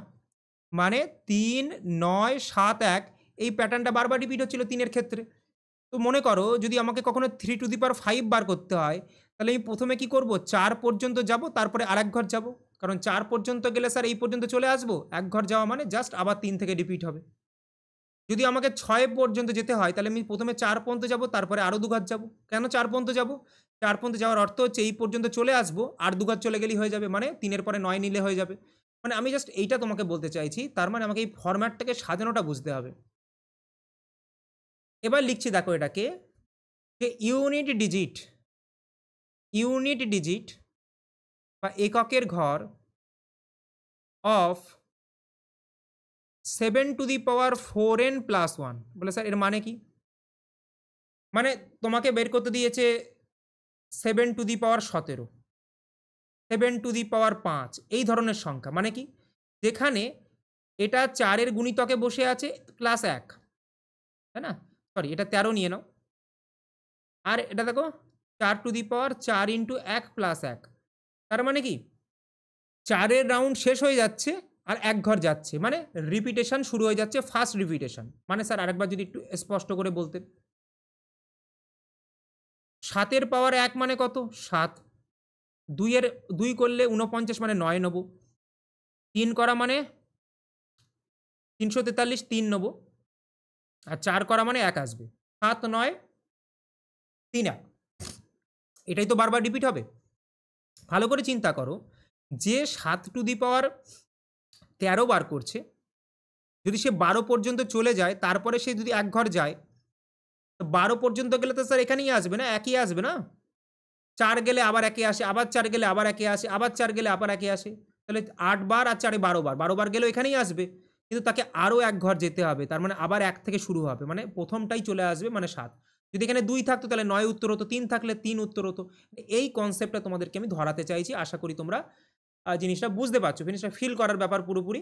মানে 3, 9, 7, 1 এই প্যাটার্নটা বারবার রিপিট হচ্ছিল 3 এর ক্ষেত্রে। তো মনে করো যদি আমাকে কখনো 3 টু দি পাওয়ার 5 বার করতে হয়, তাহলে আমি প্রথমে কি করব? 4 পর্যন্ত যাব, তারপরে আরেক ঘর যাব। কারণ 4 পর্যন্ত গেলে স্যার এই পর্যন্ত চলে আসবো, এক ঘর যাওয়া মানে জাস্ট আবার 3 থেকে রিপিট হবে। যদি আমাকে 6 পর্যন্ত যেতে হয় তাহলে আমি প্রথমে 4 পর্যন্ত যাব, তারপরে আরও 2 ঘর যাব। কেন 4 পর্যন্ত যাব? 4 পর্যন্ত যাওয়ার অর্থ হচ্ছে এই পর্যন্ত চলে আসবো, আর 2 ঘর চলে গেলেই হয়ে যাবে, মানে 3 এর পরে 9 নিলে হয়ে যাবে। মানে আমি জাস্ট এইটা তোমাকে বলতে চাইছি, তার মানে আমাকে এই ফরম্যাটটাকে সাজানোটা বুঝতে হবে। এবার লিখছি দেখো এটাকে, যে ইউনিট ডিজিট বা এককের ঘর of 7 to the power 4n plus 1। বলে স্যার এর মানে কি? মানে তোমাকে বের করতে দিয়েছে 7 to the power 17, 7 to the পাওয়ার 5 এই ধরনের সংখ্যা। মানে কি? যেখানে এটা 4-এর গুণিতকে বসে আছে প্লাস 1, তাই না? সরি, এটা 13 নিয়ে নাও। আর এটা দেখো 4 to the power 4 into 1 plus 1। তার মানে কি? 4-এর রাউন্ড শেষ হয়ে যাচ্ছে আর এক ঘর যাচ্ছে, মানে রিপিটেশন শুরু হয়ে যাচ্ছে, ফার্স্ট রিপিটেশন। মানে স্যার আরেকবার যদি একটু স্পষ্ট করে বলতেন। 7-এর পাওয়ার 1 মানে কত? 7। 2 করলে 49 মানে 9 নেব। 3 করা মানে 343, 3 নেব। আর 4 করা মানে 1 আসবে। 7, 9, 3, 1। এটাই তো বারবার রিপিট হবে। ভালো করে চিন্তা করো, যে 7 টু দি পাওয়ার 13 বার করছে, যদি সে 12 পর্যন্ত চলে যায়, তারপরে সে যদি এক ঘর যায়, তো 12 পর্যন্ত গেলে তো স্যার এখানেই আসবে না, একই আসবে না? 4 গেলে আবার একে আসে, আবার 4 গেলে আবার একে আসে, আবার 4 গেলে আবার একে আসে। তাহলে 8 বার আর 4-এ 12 বার, 12 বার গেলেও এখানেই আসবে। কিন্তু তাকে আরও এক ঘর যেতে হবে, তার মানে আবার 1 থেকে শুরু হবে, মানে প্রথমটাই চলে আসবে, মানে 7। যদি এখানে 2 থাকতো তাহলে 9 উত্তর হতো, 3 থাকলে 3 উত্তর হতো। এই কনসেপ্টটা তোমাদেরকে আমি ধরাতে চাইছি। আশা করি তোমরা জিনিসটা বুঝতে পারছো, জিনিসটা ফিল করার ব্যাপার পুরোপুরি।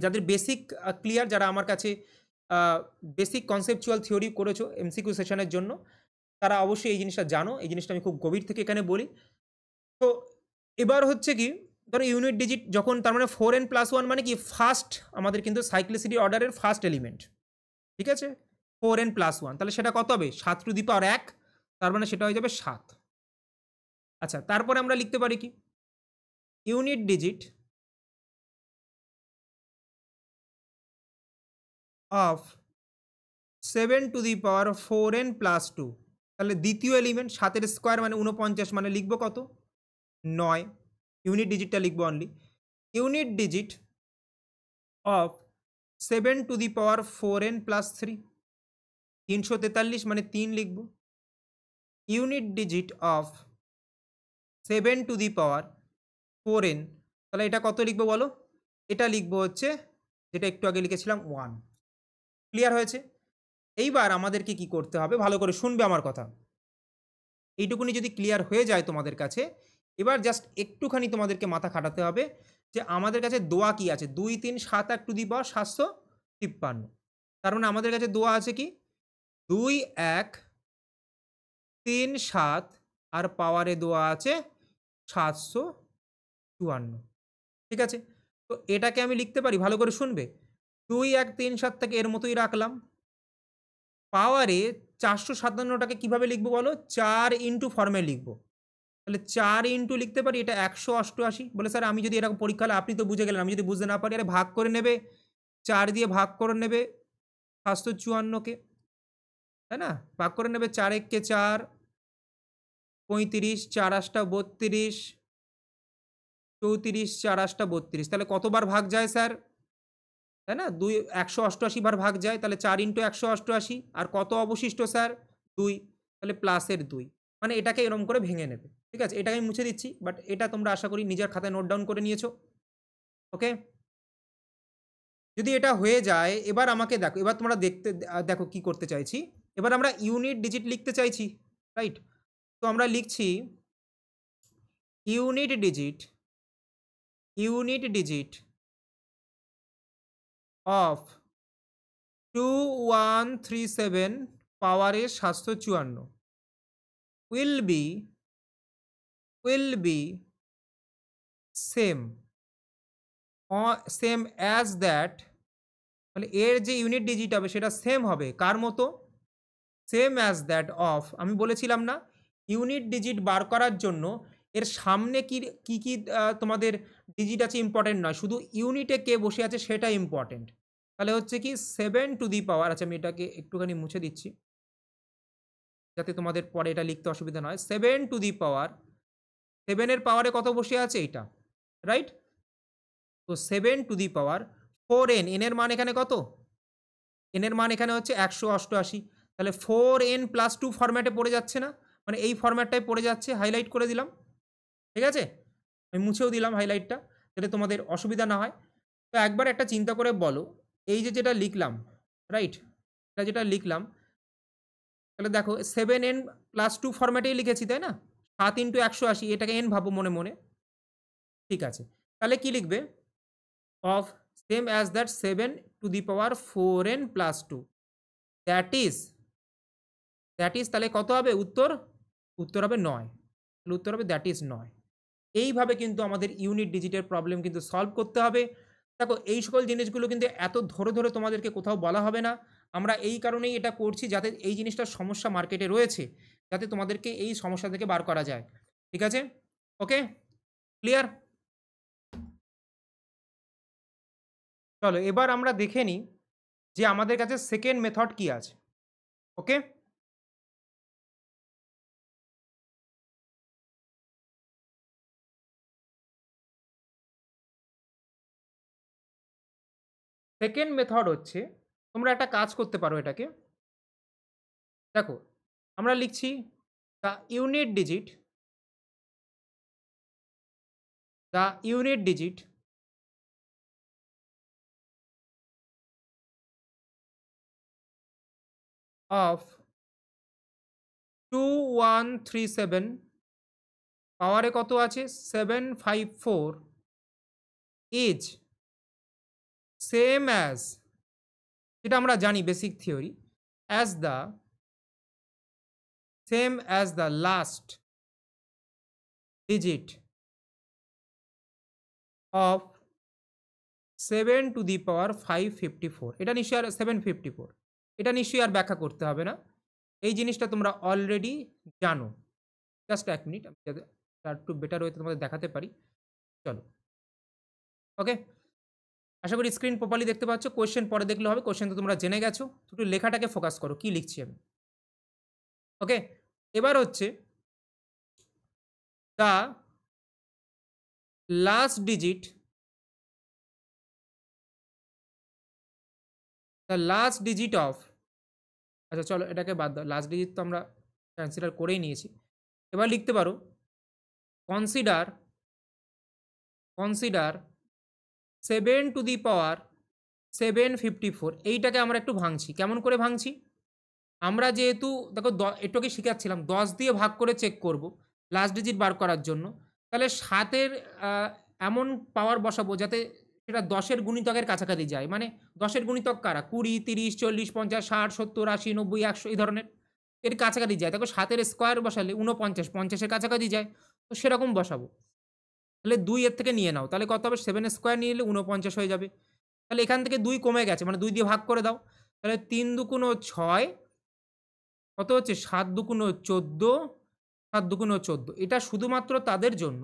যাদের বেসিক ক্লিয়ার, যারা আমার কাছে বেসিক কনসেপচুয়াল থিওরি করেছো এমসিকিউ সেশনের জন্য, তারা অবশ্যই এই জিনিসটা জানো। এই জিনিসটা আমি খুব গভীর থেকে এখানে বলি। তো এবার হচ্ছে কি, ধরো ইউনিট ডিজিট যখন, তার মানে 4n প্লাস 1 মানে কি? ফার্স্ট আমাদের কিন্তু সাইক্লিসিটি অর্ডারের ফার্স্ট এলিমেন্ট, ঠিক আছে? 4n প্লাস 1, তাহলে সেটা কত হবে? 7 টু দি পাওয়ার 1, তার মানে সেটা হয়ে যাবে 7। আচ্ছা, তারপরে আমরা লিখতে পারি কি? Unit digit of 7 to the power 4n plus 2, তাহলে দ্বিতীয় এলিমেন্ট 7-এর স্কোয়ার মানে 49, মানে লিখবো কত? 9। ইউনিট ডিজিটটা লিখবো only. Unit digit of 7 to the power 4n plus 3, 343 মানে 3 লিখবো। Unit digit of 7 to the power 4n, তাহলে এটা কত লিখবো বলো? এটা লিখবো হচ্ছে যেটা একটু আগে লিখেছিলাম 1। ক্লিয়ার হয়েছে? এইবার আমাদেরকে কি করতে হবে, ভালো করে শুনবে আমার কথা। এইটুকুনি যদি ক্লিয়ার হয়ে যায় তোমাদের কাছে, এবার জাস্ট একটুখানি তোমাদেরকে মাথা খাটাতে হবে যে আমাদের কাছে দোয়া কি আছে, 2 3 7 8 টু দি পাওয়ার 753। তার মানে আমাদের কাছে দোয়া আছে কি 2 1 3 7 আর পাওয়ারে দোয়া আছে 754। ঠিক আছে? তো এটাকে আমি লিখতে পারি, ভালো করে শুনবে। 2 1 3 7 থেকে এর মতোই রাখলাম। পাওয়ারে 457টাকে কিভাবে লিখবো বলো? 4 ইনটু ফর্মে লিখবো। তাহলে 4 ইনটু লিখতে পারি এটা 188। বলে স্যার আমি যদি এরকম পরীক্ষা হলে আপনি তো বুঝে গেলেন, আমি যদি বুঝতে না পারি, আরে ভাগ করে নেবে, 4 দিয়ে ভাগ করে নেবে 754 কে, তাই না? ভাগ করে নেবে 4 1 কে 4, 35, 4 8 32, 34, 4 8 32। তাহলে কতবার ভাগ যায় স্যার? তাই না? 188 বার ভাগ যায়। তাহলে 4 ইনটু 188। আর কত অবশিষ্ট স্যার? 2। তাহলে প্লাসের 2। মানে এটাকে এরকম করে ভেঙে নেবে। ঠিক আছে? এটাকে আমি মুছে দিচ্ছি। বাট এটা তোমরা আশা করি নিজের খাতায় নোট ডাউন করে নিয়েছো। ওকে? যদি এটা হয়ে যায়, এবার আমাকে দেখো, এবার তোমরা দেখো কি করতে চাইছি। এবার আমরা ইউনিট ডিজিট লিখতে চাইছি, রাইট? তো আমরা লিখছি ইউনিট ডিজিট অফ 2137 পাওয়ারে 754 will be same as that। মানে এর যে ইউনিট ডিজিট হবে সেটা সেম হবে কার মতো? সেম অ্যাজ দ্যাট অফ, আমি বলেছিলাম না ইউনিট ডিজিট বার করার জন্য এর সামনে কি তোমাদের ডিজিট আছে ইম্পর্টেন্ট নয়, শুধু ইউনিটে কে বসে আছে সেটা ইম্পর্টেন্ট। তাহলে হচ্ছে কি 7 টু দি পাওয়ার, আচ্ছা আমি এটাকে একটুখানি মুছে দিচ্ছি যাতে তোমাদের পরে এটা লিখতে অসুবিধা নয়। 7 টু দি পাওয়ার, 7 এর পাওয়ারে কত বসে আছে এইটা, রাইট? তো 7 to the power 4n, n এর মান এখানে কত? n এর মান এখানে হচ্ছে 188। তাহলে 4n প্লাস 2 ফরম্যাটে পড়ে যাচ্ছে না? মানে এই ফরম্যাটটাই পড়ে যাচ্ছে, হাইলাইট করে দিলাম। ঠিক আছে? আমি মুছেও দিলাম হাইলাইটটা যাতে তোমাদের অসুবিধা না হয়। তো একবার একটা চিন্তা করে বলো, এই যে যেটা লিখলাম, রাইট? এটা যেটা লিখলাম, তাহলে দেখো 7n প্লাস 2 ফরম্যাটেই লিখেছি, তাই না? 7 ইন্টু 180, এটাকে n ভাবো মনে মনে। ঠিক আছে, তাহলে কি লিখবে? Of same as that 7 to the power 4n plus 2, that is তাহলে কত হবে উত্তর? উত্তর হবে 9। তাহলে উত্তর হবে দ্যাট ইজ 9। এইভাবে কিন্তু আমাদের ইউনিট ডিজিটের প্রবলেম কিন্তু সলভ করতে হবে। দেখো এই সকল জিনিসগুলো কিন্তু এত ধরে ধরে তোমাদেরকে কোথাও বলা হবে না। আমরা এই কারণেই এটা করছি যাতে এই জিনিসটার সমস্যা মার্কেটে রয়েছে, যাতে তোমাদেরকে এই সমস্যা থেকে বার করা যায়। ঠিক আছে? ওকে, ক্লিয়ার? চলো এবার আমরা দেখে নিই যে আমাদের কাছে সেকেন্ড মেথড কি আছে। ওকে, সেকেন্ড মেথড হচ্ছে, তোমরা একটা কাজ করতে পারো এটাকে। দেখো আমরা লিখছি দ্য ইউনিট ডিজিট অফ 2137 পাওয়ারে কত আছে 754 ইজ সেম অ্যাজ, যেটা আমরা জানি basic theory, as the last digit of 7 to the power 554। এটা নিশ্চয়ই আর 754, এটা নিশ্চয়ই আর ব্যাখ্যা করতে হবে না, এই জিনিসটা তোমরা অলরেডি জানো। জাস্ট এক মিনিট, আমি যাতে একটু বেটার ওয়েতে তোমাদের দেখাতে পারি। চলো, ওকে, আশা করি স্ক্রিন প্রপারলি দেখতে পাচ্ছ। কোয়েশ্চেন পরে দেখলে হবে, কোয়েশ্চেন তো তোমরা জেনে গেছো, একটু লেখাটাকে ফোকাস করো কি লিখছি আমি। ওকে, এবার হচ্ছে দ্য লাস্ট ডিজিট অফ, আচ্ছা চলো এটাকে বাদ দাও, লাস্ট ডিজিট তো আমরা কনসিডার করেই নিয়েছি। এবার লিখতে পারো কনসিডার 7 টু দি পাওয়ার 754। এইটাকে আমরা একটু ভাঙছি। কেমন করে ভাঙছি? আমরা যেহেতু দেখো একটুকে শিখাচ্ছিলাম 10 দিয়ে ভাগ করে চেক করব লাস্ট ডিজিট বার করার জন্য। তাহলে 7-এর এমন পাওয়ার বসাবো যাতে সেটা 10-এর গুণিতকের কাছাকাছি যায়। মানে 10-এর গুণিতক কারা? 20, 30, 40, 50, 60, 70, 80, 90, 100 এই ধরনের। এর কাছাকাছি যায়। দেখো 7-এর স্কোয়ার বসালে 49, 50-এর কাছাকাছি যায়। তো সেরকম বসাবো। তাহলে 2 এর থেকে নিয়ে নাও। তাহলে কত হবে? 7 এর স্কোয়ার নিয়ে নিলে 49 হয়ে যাবে। তাহলে এখান থেকে 2 কমে গেছে। মানে 2 দিয়ে ভাগ করে দাও। তাহলে 3 দুগুণ 6 কত হচ্ছে? 7 দুগুণ 14, 7 দুগুণ 14। এটা শুধুমাত্র তাদের জন্য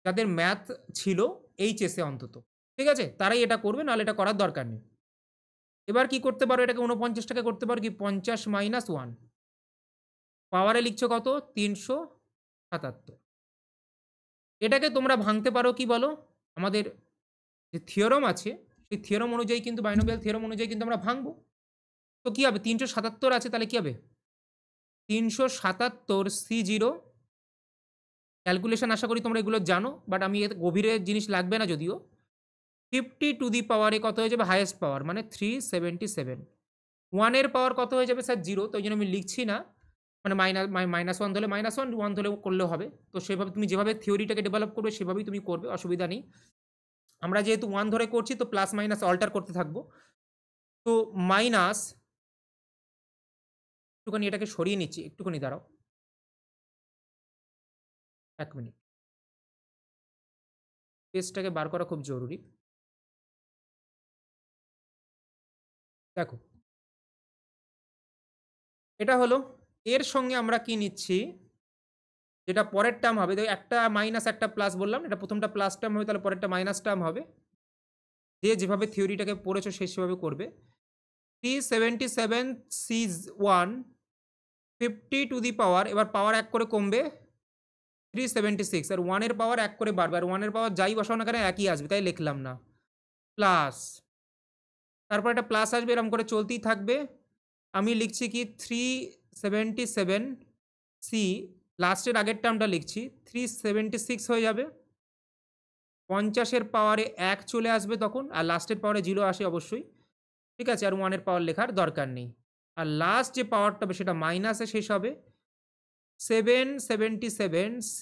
যাদের ম্যাথ ছিল এইচএসে অন্তত। ঠিক আছে? তারাই এটা করবে, নাহলে এটা করার দরকার নেই। এবার কি করতে পারো? এটাকে 49 টাকে করতে পারো কি 50 মাইনাস 1। পাওয়ারে লিখছো কত? 377। এটাকে তোমরা ভাঙতে পারো কি বলো? আমাদের যে থিওরাম আছে, সেই থিওরাম অনুযায়ী কিন্তু বাইনোমিয়াল থিওরাম অনুযায়ী কিন্তু আমরা ভাঙবো। তো কি হবে? 377 আছে, তাহলে কি হবে? 377 C0 ক্যালকুলেশন আশা করি তোমরা এগুলো জানো, বাট আমি এর গভীরে জিনিস লাগবে না যদিও। 50 টু দি পাওয়ারে কত হয়ে যাবে? হাইয়েস্ট পাওয়ার মানে 377। 1 এর পাওয়ার কত হয়ে যাবে স্যার? 0, তো ওই জন্য আমি লিখছি না। মানে -1 ধরলে -1, 1 ধরলেও করলেও হবে। তো সেভাবে তুমি যেভাবে থিওরিটাকে ডেভেলপ করবে সেভাবেই তুমি করবে, অসুবিধা নেই। আমরা যেহেতু 1 ধরে করছি তো প্লাস মাইনাস অল্টার করতে থাকবো। তো মাইনাস, একটুখানি এটাকে সরিয়ে নিচ্ছি, একটুখানি দাঁড়াও 1 মিনিট। পেজটাকে বার করা খুব জরুরি। দেখো, এটা হলো, এর সঙ্গে আমরা কি নিচ্ছি? যেটা পরের টার্ম হবে, একটা মাইনাস একটা প্লাস বললাম, এটা প্রথমটা প্লাস টার্ম হবে, তাহলে পরেরটা মাইনাস টার্ম হবে। যে যেভাবে থিওরিটাকে পড়েছো সে সেভাবে করবে। 377 C1 50 টু দি পাওয়ার, এবার পাওয়ার 1 করে কমবে 376, আর 1 এর পাওয়ার 1 করে বাড়বে, আর 1 এর পাওয়ার যাই বসাও না কেন একই আসবে, তাই লিখলাম না। প্লাস, তারপর একটা প্লাস আসবে, এরকম করে চলতেই থাকবে। আমি লিখছি কি 377 C, লাস্টের আগের টার্মটা লিখছি 376 হয়ে যাবে। 50-এর পাওয়ারে 1 চলে আসবে তখন, আর লাস্টের পাওয়ারে 0 আসে অবশ্যই। ঠিক আছে? আর 1 এর পাওয়ার লেখার দরকার নেই। আর লাস্ট যে পাওয়ারটা হবে সেটা মাইনাসে শেষ হবে। 777 C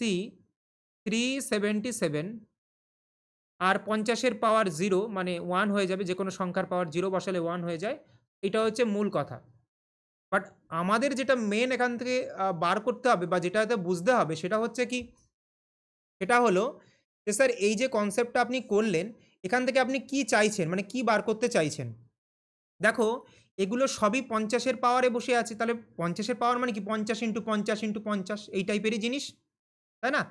377, আর 50-এর পাওয়ার 0 মানে 1 হয়ে যাবে, যে কোনো সংখ্যার পাওয়ার 0 বসালে 1 হয়ে যায়। এটা হচ্ছে মূল কথা। বাট আমাদের যেটা মেন এখান থেকে বার করতে হবে বা যেটাতে বুঝতে হবে সেটা হচ্ছে কি? সেটা হলো যে স্যার এই যে কনসেপ্টটা আপনি করলেন, এখান থেকে আপনি কি চাইছেন? মানে কি বার করতে চাইছেন? দেখো, এগুলো সবই 50-এর পাওয়ারে বসে আছে। তাহলে 50-এর পাওয়ার মানে কি? 50 ইন্টু 50 ইন্টু 50 এই টাইপেরই জিনিস, তাই না?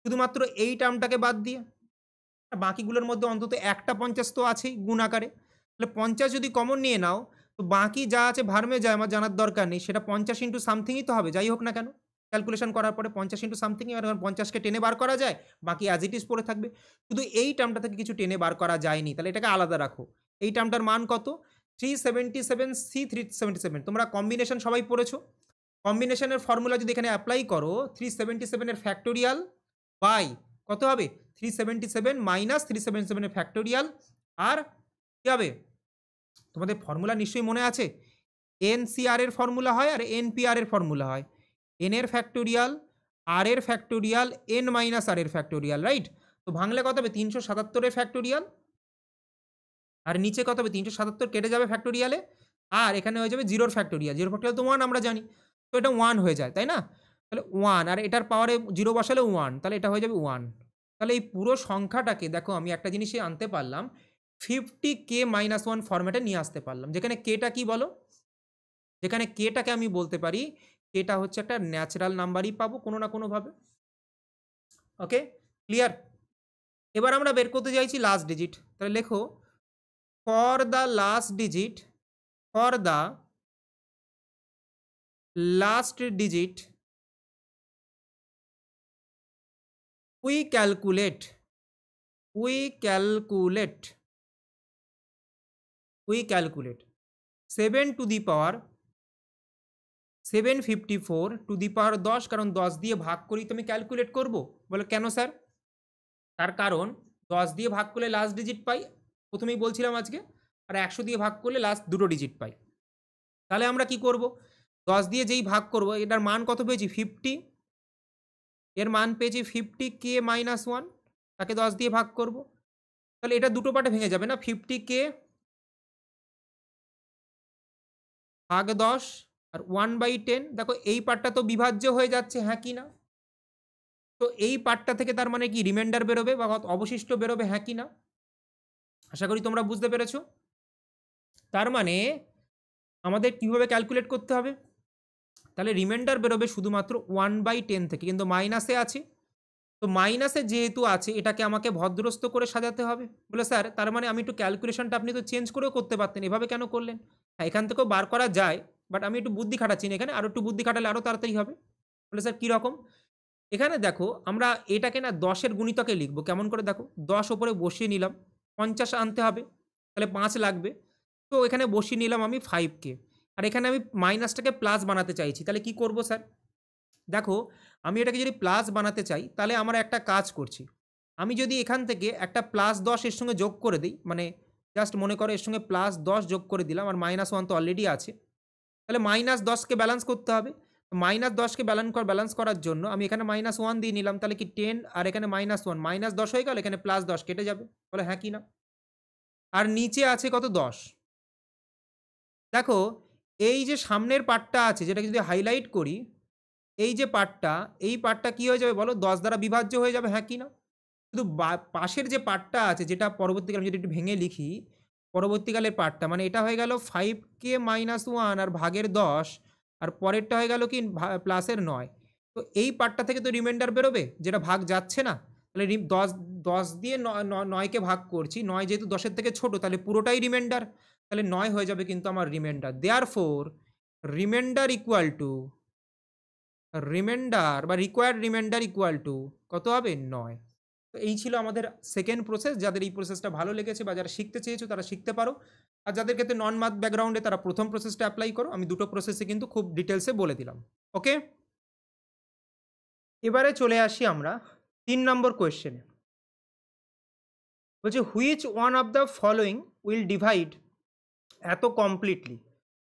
শুধুমাত্র এই টার্মটাকে বাদ দিয়ে বাকিগুলোর মধ্যে অন্তত একটা 50 তো আছেই গুণ আকারে। তাহলে 50 যদি কমন নিয়ে নাও, তো বাকি যা আছে ভার্মে যায়, আমার জানার দরকার নেই। সেটা 50 ইন্টু সামথিংই তো হবে, যাই হোক না কেন। ক্যালকুলেশন করার পরে 50 ইন্টু সামথিংই, আর 50-কে টেনে বার করা যায়, বাকি অ্যাজ ইট ইজ পড়ে থাকবে। শুধু এই টার্মটা থেকে কিছু টেনে বার করা যায়নি, তাহলে এটাকে আলাদা রাখো। এই টার্মটার মান কত? 377 C 377। তোমরা কম্বিনেশন সবাই পড়েছো। কম্বিনেশনের ফর্মুলা যদি এখানে অ্যাপ্লাই করো, 377 এর ফ্যাক্টোরিয়াল বাই কত হবে? 377 মাইনাস 377 এর ফ্যাক্টোরিয়াল, আর কি হবে? তোমাদের ফর্মুলা নিশ্চয়ই মনে আছে, এনসিআর এর ফর্মুলা হয় আর এনপিআর এর ফর্মুলা হয়। এন এর ফ্যাক্টোরিয়াল, আর এর ফ্যাক্টোরিয়াল, এন মাইনাস আর এর ফ্যাক্টোরিয়াল, রাইট? তো ভাঙলে কত হবে? 377 এর ফ্যাক্টোরিয়াল, আর নিচে কত হবে? 377 কেটে যাবে ফ্যাক্টোরিয়ালে, আর এখানে হয়ে যাবে 0 ফ্যাক্টোরিয়াল। 0 ফ্যাক্টোরিয়াল তো 1 আমরা জানি, তো এটা 1 হয়ে যায়, তাই না? তাহলে 1, আর এটার পাওয়ারে 0 বসালে 1, তাহলে এটা হয়ে যাবে 1। তাহলে এই পুরো সংখ্যাটাকে দেখো আমি একটা জিনিসই আনতে পারলাম, 50k-1 ফরম্যাটে নিয়ে আসতে পারলাম। যেখানে কেটা কি বলো? যেখানে কেটাকে আমি বলতে পারি কেটা হচ্ছে একটা ন্যাচারাল নাম্বারই পাবো কোনো না কোনোভাবে। ওকে, ক্লিয়ার? এবার আমরা বের করতে চাইছি লাস্ট ডিজিট। তাহলে লেখো for the last digit, for the last digit we calculate 7 to the power 754 to the power 10, কারণ 10 দিয়ে ভাগ করি তো আমি ক্যালকুলেট করব। বলে কেন স্যার? তার কারণ 10 দিয়ে ভাগ করলে লাস্ট ডিজিট পাই, প্রথমেই বলছিলাম আজকে, আর 100 দিয়ে ভাগ করলে লাস্ট দুটো ডিজিট পাই। তাহলে আমরা কি করব? 10 দিয়ে যেই ভাগ করব, এটার মান কত পেয়েছি? 50, এর মান পেয়েছি 50k - 1, তাকে 10 দিয়ে ভাগ করব। তাহলে এটা দুটো পার্টে ভেঙে যাবে না, 50k ভাগ 10 আর 1/10। দেখো এই পার্টটা তো বিভাজ্য হয়ে যাচ্ছে, হ্যাঁ কি না? তো এই পার্টটা থেকে তার মানে কি রিমাইন্ডার বেরোবে বা অবশিষ্ট বেরোবে, হ্যাঁ কি না? আশা করি তোমরা বুঝতে পেরেছো। তার মানে আমাদের কিভাবে ক্যালকুলেট করতে হবে? তাহলে রিমাইন্ডার বেরোবে শুধুমাত্র 1/10 থেকে, কিন্তু মাইনাসে আছে। তো মাইনাসে যেহেতু আছে এটাকে আমাকে ভদ্রস্থ করে সাজাতে হবে। বলে স্যার তার মানে আমি একটু ক্যালকুলেশনটা আপনি তো চেঞ্জ করেও করতে পারতেন, এভাবে কেন করলেন? হ্যাঁ, এখান থেকেও বার করা যায়, বাট আমি একটু বুদ্ধি খাটাচ্ছি না এখানে, আরও একটু বুদ্ধি খাটালে আরও তাড়াতাড়ি হবে। বলে স্যার কীরকম? এখানে দেখো আমরা এটাকে না 10-এর গুণিতকে লিখবো। কেমন করে দেখো, 10 ওপরে বসিয়ে নিলাম, 50 আনতে হবে, তাহলে 5 লাগবে। তো এখানে বসিয়ে নিলাম আমি 5k, আর এখানে আমি মাইনাসটাকে প্লাস বানাতে চাইছি, তাহলে কি করব স্যার? দেখো আমি এটাকে যদি প্লাস বানাতে চাই তাহলে আমরা একটা কাজ করছি। আমি যদি এখান থেকে একটা +10 এর সঙ্গে যোগ করে দিই, মানে জাস্ট মনে করো এর সঙ্গে +10 যোগ করে দিলাম, আর -1 তো অলরেডি আছে, তাহলে -10কে ব্যালেন্স করতে হবে। -10কে ব্যালেন্স করার জন্য আমি এখানে -1 দিয়ে নিলাম, তাহলে কি 10 আর এখানে -1 -10 হয়ে গেল, এখানে +10 কেটে যাবে। বলে হ্যাঁ কি না? আর নিচে আছে কত, 10। দেখো এই যে সামনের পার্টটা আছে যেটাকে যদি হাইলাইট করি, এই যে পার্টটা, এই পার্টটা কি হয়ে যাবে বলো, 10 দ্বারা বিভাজ্য হয়ে যাবে, হ্যাঁ কি না? শুধু পাশের যে পার্টটা আছে যেটা পরবর্তীকালে আমি যদি একটু ভেঙে লিখি, পরবর্তীকালের পার্টটা মানে এটা হয়ে গেল 5k - 1 আর ভাগের 10, আর পরেরটা হয়ে গেল কি প্লাসের 9। তো এই পার্টটা থেকে তো রিমাইন্ডার বেরোবে, যেটা ভাগ যাচ্ছে না। তাহলে 10 দিয়ে 9কে ভাগ করছি, 9 যেহেতু 10-এর থেকে ছোট, তাহলে পুরোটাই রিমাইন্ডার, তাহলে 9 হয়ে যাবে কিন্তু আমার reminder. Therefore reminder equal to reminder বা রিকোয়ার্ড রিমাইন্ডার ইকুয়াল টু কত হবে, 9। তো এই ছিল আমাদের সেকেন্ড প্রসেস। যাদের এই প্রসেসটা ভালো লেগেছে বা যারা শিখতে চেয়েছো তারা শিখতে পারো, আর যাদের ক্ষেত্রে নন ম্যাথ ব্যাকগ্রাউন্ডে তারা প্রথম প্রসেসটা অ্যাপ্লাই করো। আমি দুটো প্রসেসে কিন্তু খুব ডিটেলসে বলে দিলাম। ওকে, এবারে চলে আসি আমরা 3 নম্বর কোয়েশ্চেনে। বলছে which one of the following will divide এত কমপ্লিটলি।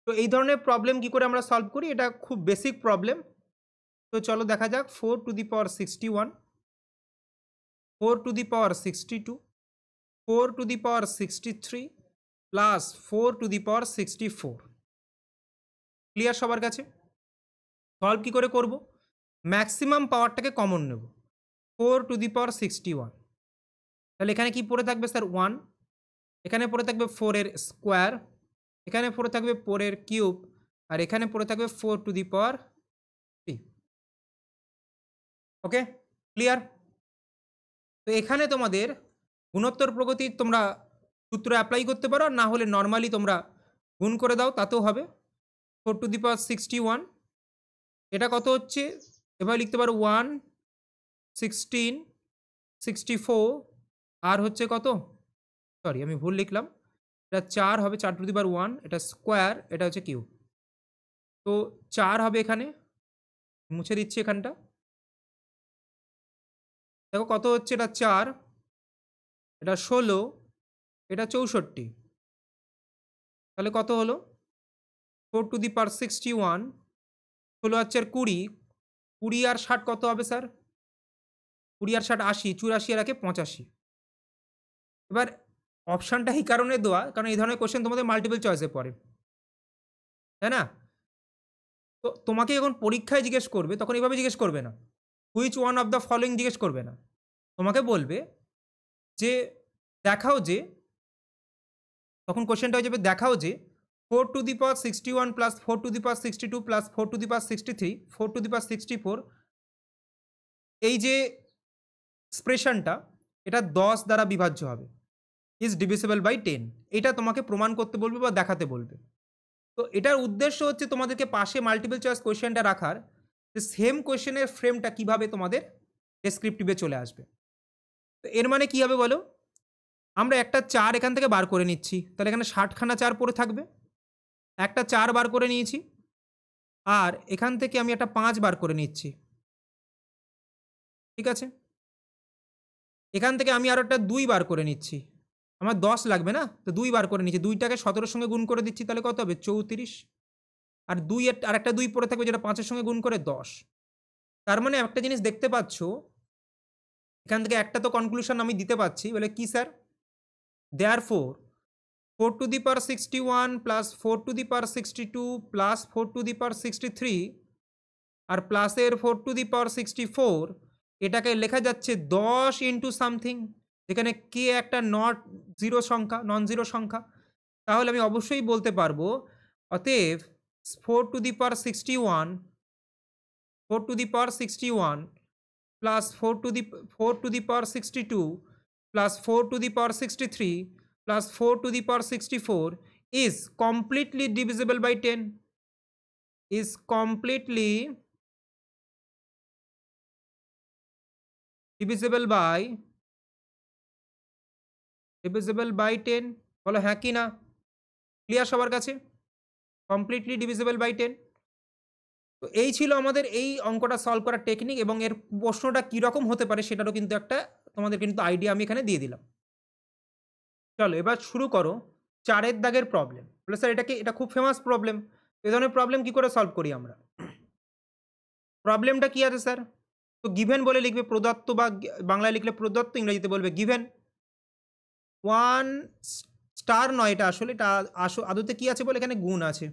তো এই ধরনের প্রবলেম কি করে আমরা সলভ করি, এটা খুব বেসিক প্রবলেম। তো চলো দেখা যাক। 4^61, 4^62, 4^63 প্লাস 4^64। ক্লিয়ার সবার কাছে? সলভ কী করে করব? ম্যাক্সিমাম পাওয়ারটাকে কমন নেব, 4^61। তাহলে এখানে কি পড়ে থাকবে স্যার, 1, এখানে পড়ে থাকবে 4 এর স্কোয়ার, এখানে পড়ে থাকবে 4 এর কিউব, আর এখানে পড়ে থাকবে 4^3। ওকে, ক্লিয়ার? তো এখানে তোমাদের গুণোত্তর প্রগতি তোমরা সূত্র অ্যাপ্লাই করতে পারো, না হলে নর্মালি তোমরা গুণ করে দাও, তাতেও হবে। 4^61 এটা কত হচ্ছে, এবার লিখতে পারো 1, 16, 64, আর হচ্ছে কত, সরি আমি ভুল লিখলাম, এটা 4 হবে, 4^1, এটা স্কোয়ার, এটা হচ্ছে কিউব। তো 4 হবে এখানে, মুছে দিচ্ছি এখানটা। দেখো কত হচ্ছে, এটা 4, এটা 16, এটা 64। তাহলে কত হলো, 4^61, 16 হচ্ছে আর 20, 20 আর 60 কত হবে স্যার, 20 আর 60 80, 84 আর 85। এবার অপশানটা এই কারণে দেওয়া, কারণ এই ধরনের কোশ্চেন তোমাদের মাল্টিপল চয়েসে পড়ে, তাই না? তো তোমাকে যখন পরীক্ষায় জিজ্ঞেস করবে তখন এইভাবে জিজ্ঞেস করবে না, which one of the following জিজ্ঞেস করবে না, তোমাকে বলবে যে দেখাও যে, তখন কোশ্চেনটা হয়ে যাবে দেখাও যে 4^61 প্লাস 4^62 প্লাস 4^63, 4^64, এই যে এক্সপ্রেশনটা এটা 10 দ্বারা বিভাজ্য হবে, ইজ ডিভিসিবল বাই 10। এটা তোমাকে প্রমাণ করতে বলবে বা দেখাতে বলবে। তো এটার উদ্দেশ্য হচ্ছে তোমাদেরকে পাশে মাল্টিপল চয়েস কোয়েশ্চেনটা রাখার, যে সেম কোয়েশ্চেনের ফ্রেমটা কিভাবে তোমাদের ডেসক্রিপটিভে চলে আসবে। তো এর মানে কি হবে বলো, আমরা একটা 4 এখান থেকে বার করে নিচ্ছি, তাহলে এখানে 60খানা 4 পড়ে থাকবে, একটা 4 বার করে নিয়েছি, আর এখান থেকে আমি একটা 5 বার করে নিচ্ছি, ঠিক আছে? এখান থেকে আমি আরও একটা 2 বার করে নিচ্ছি, আমার 10 লাগবে না, তো 2 বার করে নিচ্ছি, 2টাকে 17-র সঙ্গে গুণ করে দিচ্ছি, তাহলে কত হবে, 34। আর 2 এর আর একটা 2 পড়ে থাকবে যেটা 5-এর সঙ্গে গুণ করে 10। তার মানে একটা জিনিস দেখতে পাচ্ছ, এখান থেকে একটা তো কনক্লুশন আমি দিতে পারছি, বলে কি sir, therefore 4 to the power 61 plus 4 to the power 62 plus 4 to the power 63 আর প্লাসের 4 টু দি পাওয়ার 64 এটাকে লেখা যাচ্ছে 10 ইন্টু সামথিং, যেখানে কে একটা নট জিরো সংখ্যা, নন জিরো সংখ্যা। তাহলে আমি অবশ্যই বলতে পারবো অতএব 4 to the power 61 4 to the power 61 plus 4 to the power 62 plus 4 to the power 63 plus 4 to the power 64 is completely divisible by 10, is completely divisible by 10। বলো হ্যাঁ কি না, ক্লিয়ার সবার কাছে, কমপ্লিটলি ডিভিজিবল বাই 10। তো এই ছিল আমাদের এই অঙ্কটা সলভ করার টেকনিক, এবং এর প্রশ্নটা কীরকম হতে পারে সেটারও কিন্তু একটা তোমাদের কিন্তু আইডিয়া আমি এখানে দিয়ে দিলাম। চলো এবার শুরু করো 4 দাগের প্রবলেম। বলে স্যার এটা খুব ফেমাস প্রবলেম, এ ধরনের প্রবলেম কি করে সলভ করি আমরা? প্রবলেমটা কি আছে স্যার? তো গিভেন বলে লিখবে, প্রদত্ত, বা বাংলায় লিখলে প্রদত্ত, ইংরেজিতে বলবে গিভেন। 1 স্টার নয়, এটা আসলে এটা আদতে কি আছে বলে এখানে গুণ আছে।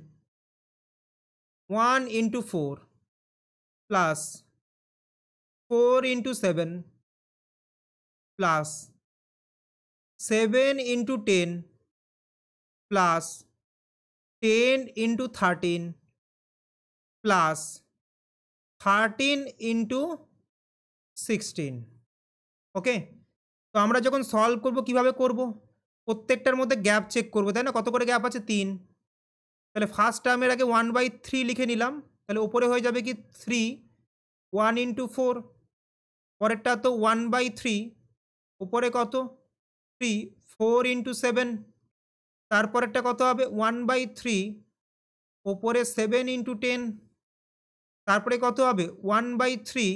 1 into 4 plus 4 into 7 plus 7 into 10 plus 10 into 13 plus 13 into 16। ওকে, তো আমরা যখন সলভ করব কিভাবে করব? প্রত্যেকটার মধ্যে গ্যাপ চেক করবো, তাই না? কত করে গ্যাপ আছে? 3। তাহলে ফার্স্ট টার্মের আগে 1/3 লিখে নিলাম, তাহলে ওপরে হয়ে যাবে কি 3, 1 ইন্টু 4, পরেরটা তো 1/3, উপরে কত 3, 4 ইন্টু 7, তারপরেরটা কত হবে 1/3, ওপরে 7 ইন্টু 10, তারপরে কত হবে 1/3,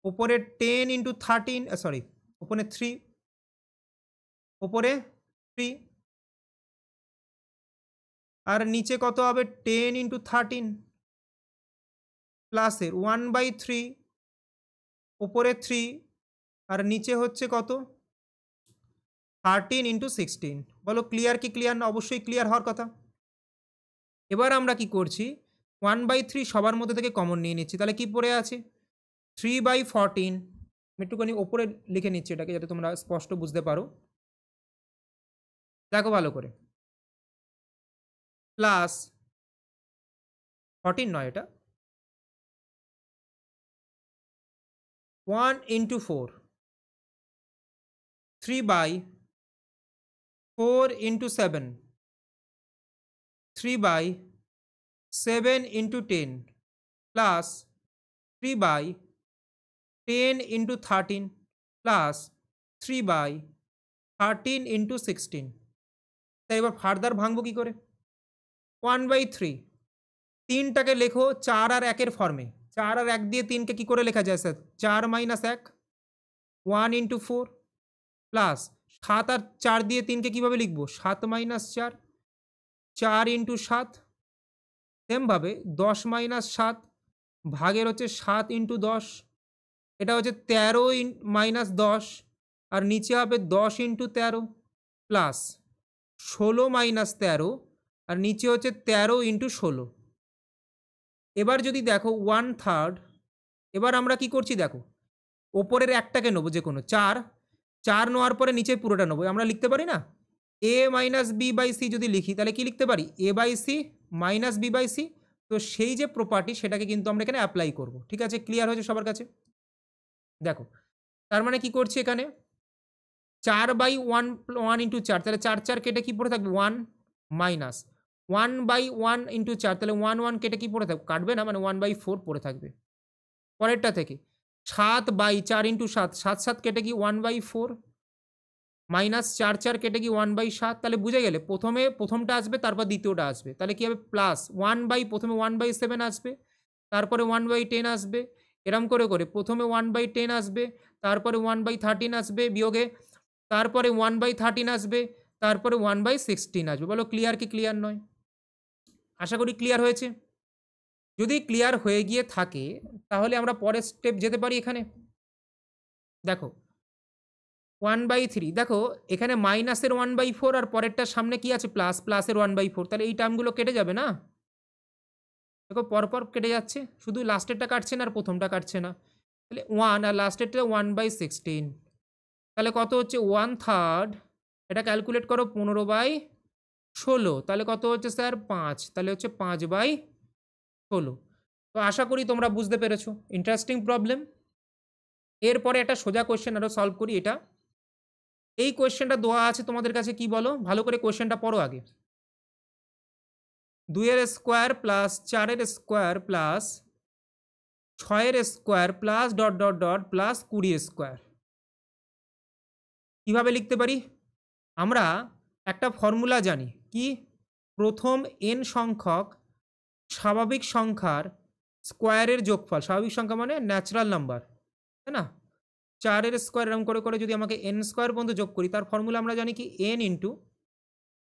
ওপরে 10 ইন্টু 13, সরি ওপরে 3, ওপরে 3, আর নিচে কত হবে 10 ইন্টু 13 প্লাসের 1/3, ওপরে 3, আর নিচে হচ্ছে কত 13 ইন্টু 16। বলো ক্লিয়ার কি ক্লিয়ার না? অবশ্যই ক্লিয়ার হওয়ার কথা। এবার আমরা কি করছি, 1/3 সবার মধ্যে থেকে কমন নিয়ে নিচ্ছি, তাহলে কি পড়ে আছে 3/14। আমি একটুখানি ওপরে লিখে নিচ্ছি এটাকে যাতে তোমরা স্পষ্ট বুঝতে পারো, দেখো ভালো করে, প্লাস 14 নয়, এটা 1 into 4, 3/4 into 7, 3/7 into 10 plus 3/10 into 13 plus 3/13 into 16। তাই এবার ফার্দার ভাঙবো কি করে? 1/3, 3টাকে লেখো 4 আর 1-এর ফর্মে, 4 আর 1 দিয়ে 3কে কি করে লেখা যায় স্যার? 4 মাইনাস 1, 1 ইন্টু 4 প্লাস 7 আর 4 দিয়ে 3কে কীভাবে লিখবো? 7 মাইনাস 4, 4 ইন্টু 7, সেমভাবে 10 মাইনাস 7 ভাগের হচ্ছে 7 ইন্টু 10, এটা হচ্ছে 13 মাইনাস 10, আর নিচে হবে 10 ইন্টু 13 প্লাস 16 মাইনাস 13, আর নিচে হচ্ছে 13 ইন্টু 16। এবার যদি দেখো 1/3, এবার আমরা কি করছি দেখো, ওপরের একটাকে নেবো যে কোনো 4, 4 নেওয়ার পরে নিচে পুরোটা নেবো, আমরা লিখতে পারি না a minus B by C, যদি লিখি তাহলে কি লিখতে পারি a by C minus B by C. তো সেই যে প্রপার্টি সেটাকে কিন্তু আমরা এখানে অ্যাপ্লাই করব। ঠিক আছে, ক্লিয়ার হয়েছে সবার কাছে? দেখো তার মানে কি করছি এখানে 4/1 1 ইন্টু 4, তাহলে 4 4 কেটে কি পড়ে থাকবে 1 মাইনাস 1/1 ইন্টু 4, তাহলে 1 1 কেটে কি পড়ে থাকবে? কাটবে না, মানে 1/4 পড়ে থাকবে। পরেরটা থেকে 7/4 ইন্টু 7, 7 7 কেটে কি 1/4 মাইনাস 4 4 কেটে কি 1/7। তাহলে বুঝে গেলে প্রথমটা আসবে, তারপর দ্বিতীয়টা আসবে, তাহলে কি হবে প্লাস প্রথমে 1/7 আসবে, তারপরে 1/10 আসবে, এরম করে করে প্রথমে 1/10 আসবে, তারপরে 1/13 আসবে বিয়োগে, তারপরে 1/13 আসবে, তারপরে 1/16 আসবে। বলো ক্লিয়ার কি ক্লিয়ার নয়? আশা করি ক্লিয়ার হয়েছে। যদি ক্লিয়ার হয়ে গিয়ে থাকে তাহলে আমরা পরের স্টেপ যেতে পারি। এখানে দেখো 1/3, দেখো এখানে মাইনাসের 1/4 আর পরেরটার সামনে কি আছে প্লাস, প্লাসের 1/4, তাহলে এই টার্মগুলো কেটে যাবে না? দেখো পরপর কেটে যাচ্ছে, শুধু লাস্টেরটা কাটছে না আর প্রথমটা কাটছে না। তাহলে 1 আর লাস্টেরটা 1/16, তাহলে কত হচ্ছে 1/3। এটা ক্যালকুলেট করো 15/16, তাহলে কত হচ্ছে স্যার 5, তাহলে হচ্ছে 5/16। তো আশা করি তোমরা বুঝতে পেরেছো। Interesting problem. এরপরে একটা সোজা কোয়েশ্চেন আরও সলভ করি। এটা এই কোয়েশ্চেনটা দেওয়া আছে তোমাদের কাছে, কি বলো, ভালো করে কোয়েশ্চেনটা পড়ো আগে। 2 square plus 4 square plus 6 square plus dot dot dot plus 20 square কীভাবে লিখতে পারি? আমরা একটা ফর্মুলা জানি, কি, প্রথম n সংখ্যক স্বাভাবিক সংখ্যার স্কোয়ারের যোগফল। স্বাভাবিক সংখ্যা মানে ন্যাচারাল নাম্বার, তাই না? 4 স্কোয়ার এরকম করে করে যদি আমাকে n স্কোয়ার পর্যন্ত যোগ করি, তার ফর্মুলা আমরা জানি কি, n ইন্টু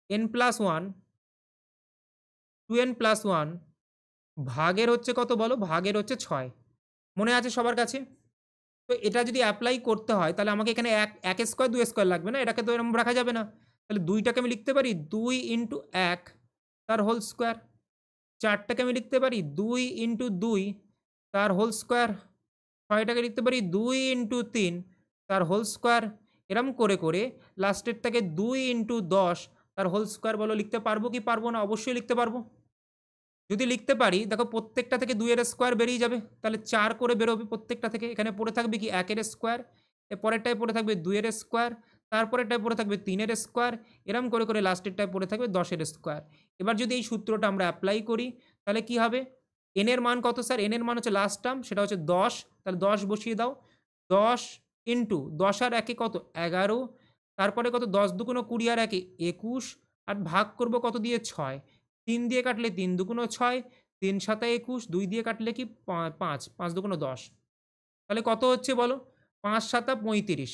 n+1 2n+1 ভাগের হচ্ছে কত বলো, ভাগের হচ্ছে 6। মনে আছে সবার কাছে? তো এটা যদি অ্যাপ্লাই করতে হয় তাহলে আমাকে এখানে এক স্কোয়ার 2 স্কোয়ার লাগবে না, এটাকে তো এরকম রাখা যাবে না। তাহলে 2টাকে আমি লিখতে পারি 2 ইন্টু 1 তার হোল স্কোয়ার। 4টাকে আমি লিখতে পারি 2 ইন্টু 2 তার হোল স্কোয়ার। 6টাকে লিখতে পারি 2 ইন্টু 3 তার হোল স্কোয়ার। এরম করে করে লাস্টেরটাকে 2 ইন্টু 10 তার হোল স্কোয়ার। বলো লিখতে পারবো কি পারবো না? অবশ্যই লিখতে পারবো। যদি লিখতে পারি, দেখো প্রত্যেকটা থেকে 2 স্কোয়ার বেরিয়ে যাবে, তাহলে 4 করে বেরোবে প্রত্যেকটা থেকে। এখানে পড়ে থাকবে কি 1 স্কোয়ার, এর পরেরটায় পড়ে থাকবে 2 স্কোয়ার, তারপরেরটায় পড়ে থাকবে 3 স্কোয়ার, এরম করে করে লাস্টেরটায় পড়ে থাকবে 10 স্কোয়ার। এবার যদি এই সূত্রটা আমরা অ্যাপ্লাই করি তাহলে কি হবে? এন এর মান কত স্যার? এন এর মান হচ্ছে লাস্ট টার্ম, সেটা হচ্ছে 10, তাহলে 10 বসিয়ে দাও। 10 ইন্টু 10 আর 1 কত 11, তারপরে কত 10 দুগুণ 20 আর 1 21, আর ভাগ করব কত দিয়ে 6। 3 দিয়ে কাটলে 3 দুগুণ 6, 3 7 21, 2 দিয়ে কাটলে কি 5, 5 দুগুণ 10, তাহলে কত হচ্ছে বলো? 5 7 35।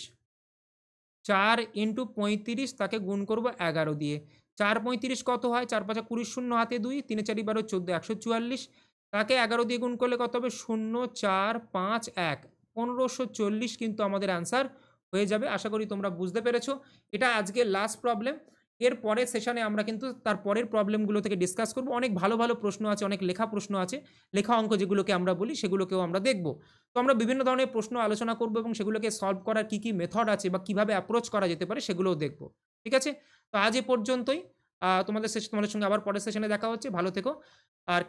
4 ইন্টু 35 তাকে গুণ করবো 11 দিয়ে। 4 35 কত হয়? 4 5 20, শূন্য হাতে 2, 3 4 12 14, 144, তাকে 11 দিয়ে গুণ করলে কত হবে? 0 4 5 1, 1540 কিন্তু আমাদের অ্যান্সার হয়ে যাবে। আশা করি তোমরা বুঝতে পেরেছো। এটা আজকে লাস্ট প্রবলেম। এর পরের সেশনে আমরা কিন্তু তার পরের প্রবলেমগুলো থেকে ডিসকাস করবো। অনেক ভালো ভালো প্রশ্ন আছে, অনেক লেখা প্রশ্ন আছে, লেখা অঙ্ক যেগুলোকে আমরা বলি সেগুলোকেও আমরা দেখব। তো আমরা বিভিন্ন ধরনের প্রশ্ন আলোচনা করব এবং সেগুলোকে সলভ করার কী কী মেথড আছে বা কীভাবে অ্যাপ্রোচ করা যেতে পারে সেগুলোও দেখব। ঠিক আছে? তো আজ এ পর্যন্তই। তোমাদের সঙ্গে আবার পরের সেশনে দেখা হচ্ছে। ভালো থেকো আর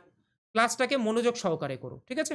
ক্লাসটাকে মনোযোগ সহকারে করো। ঠিক আছে?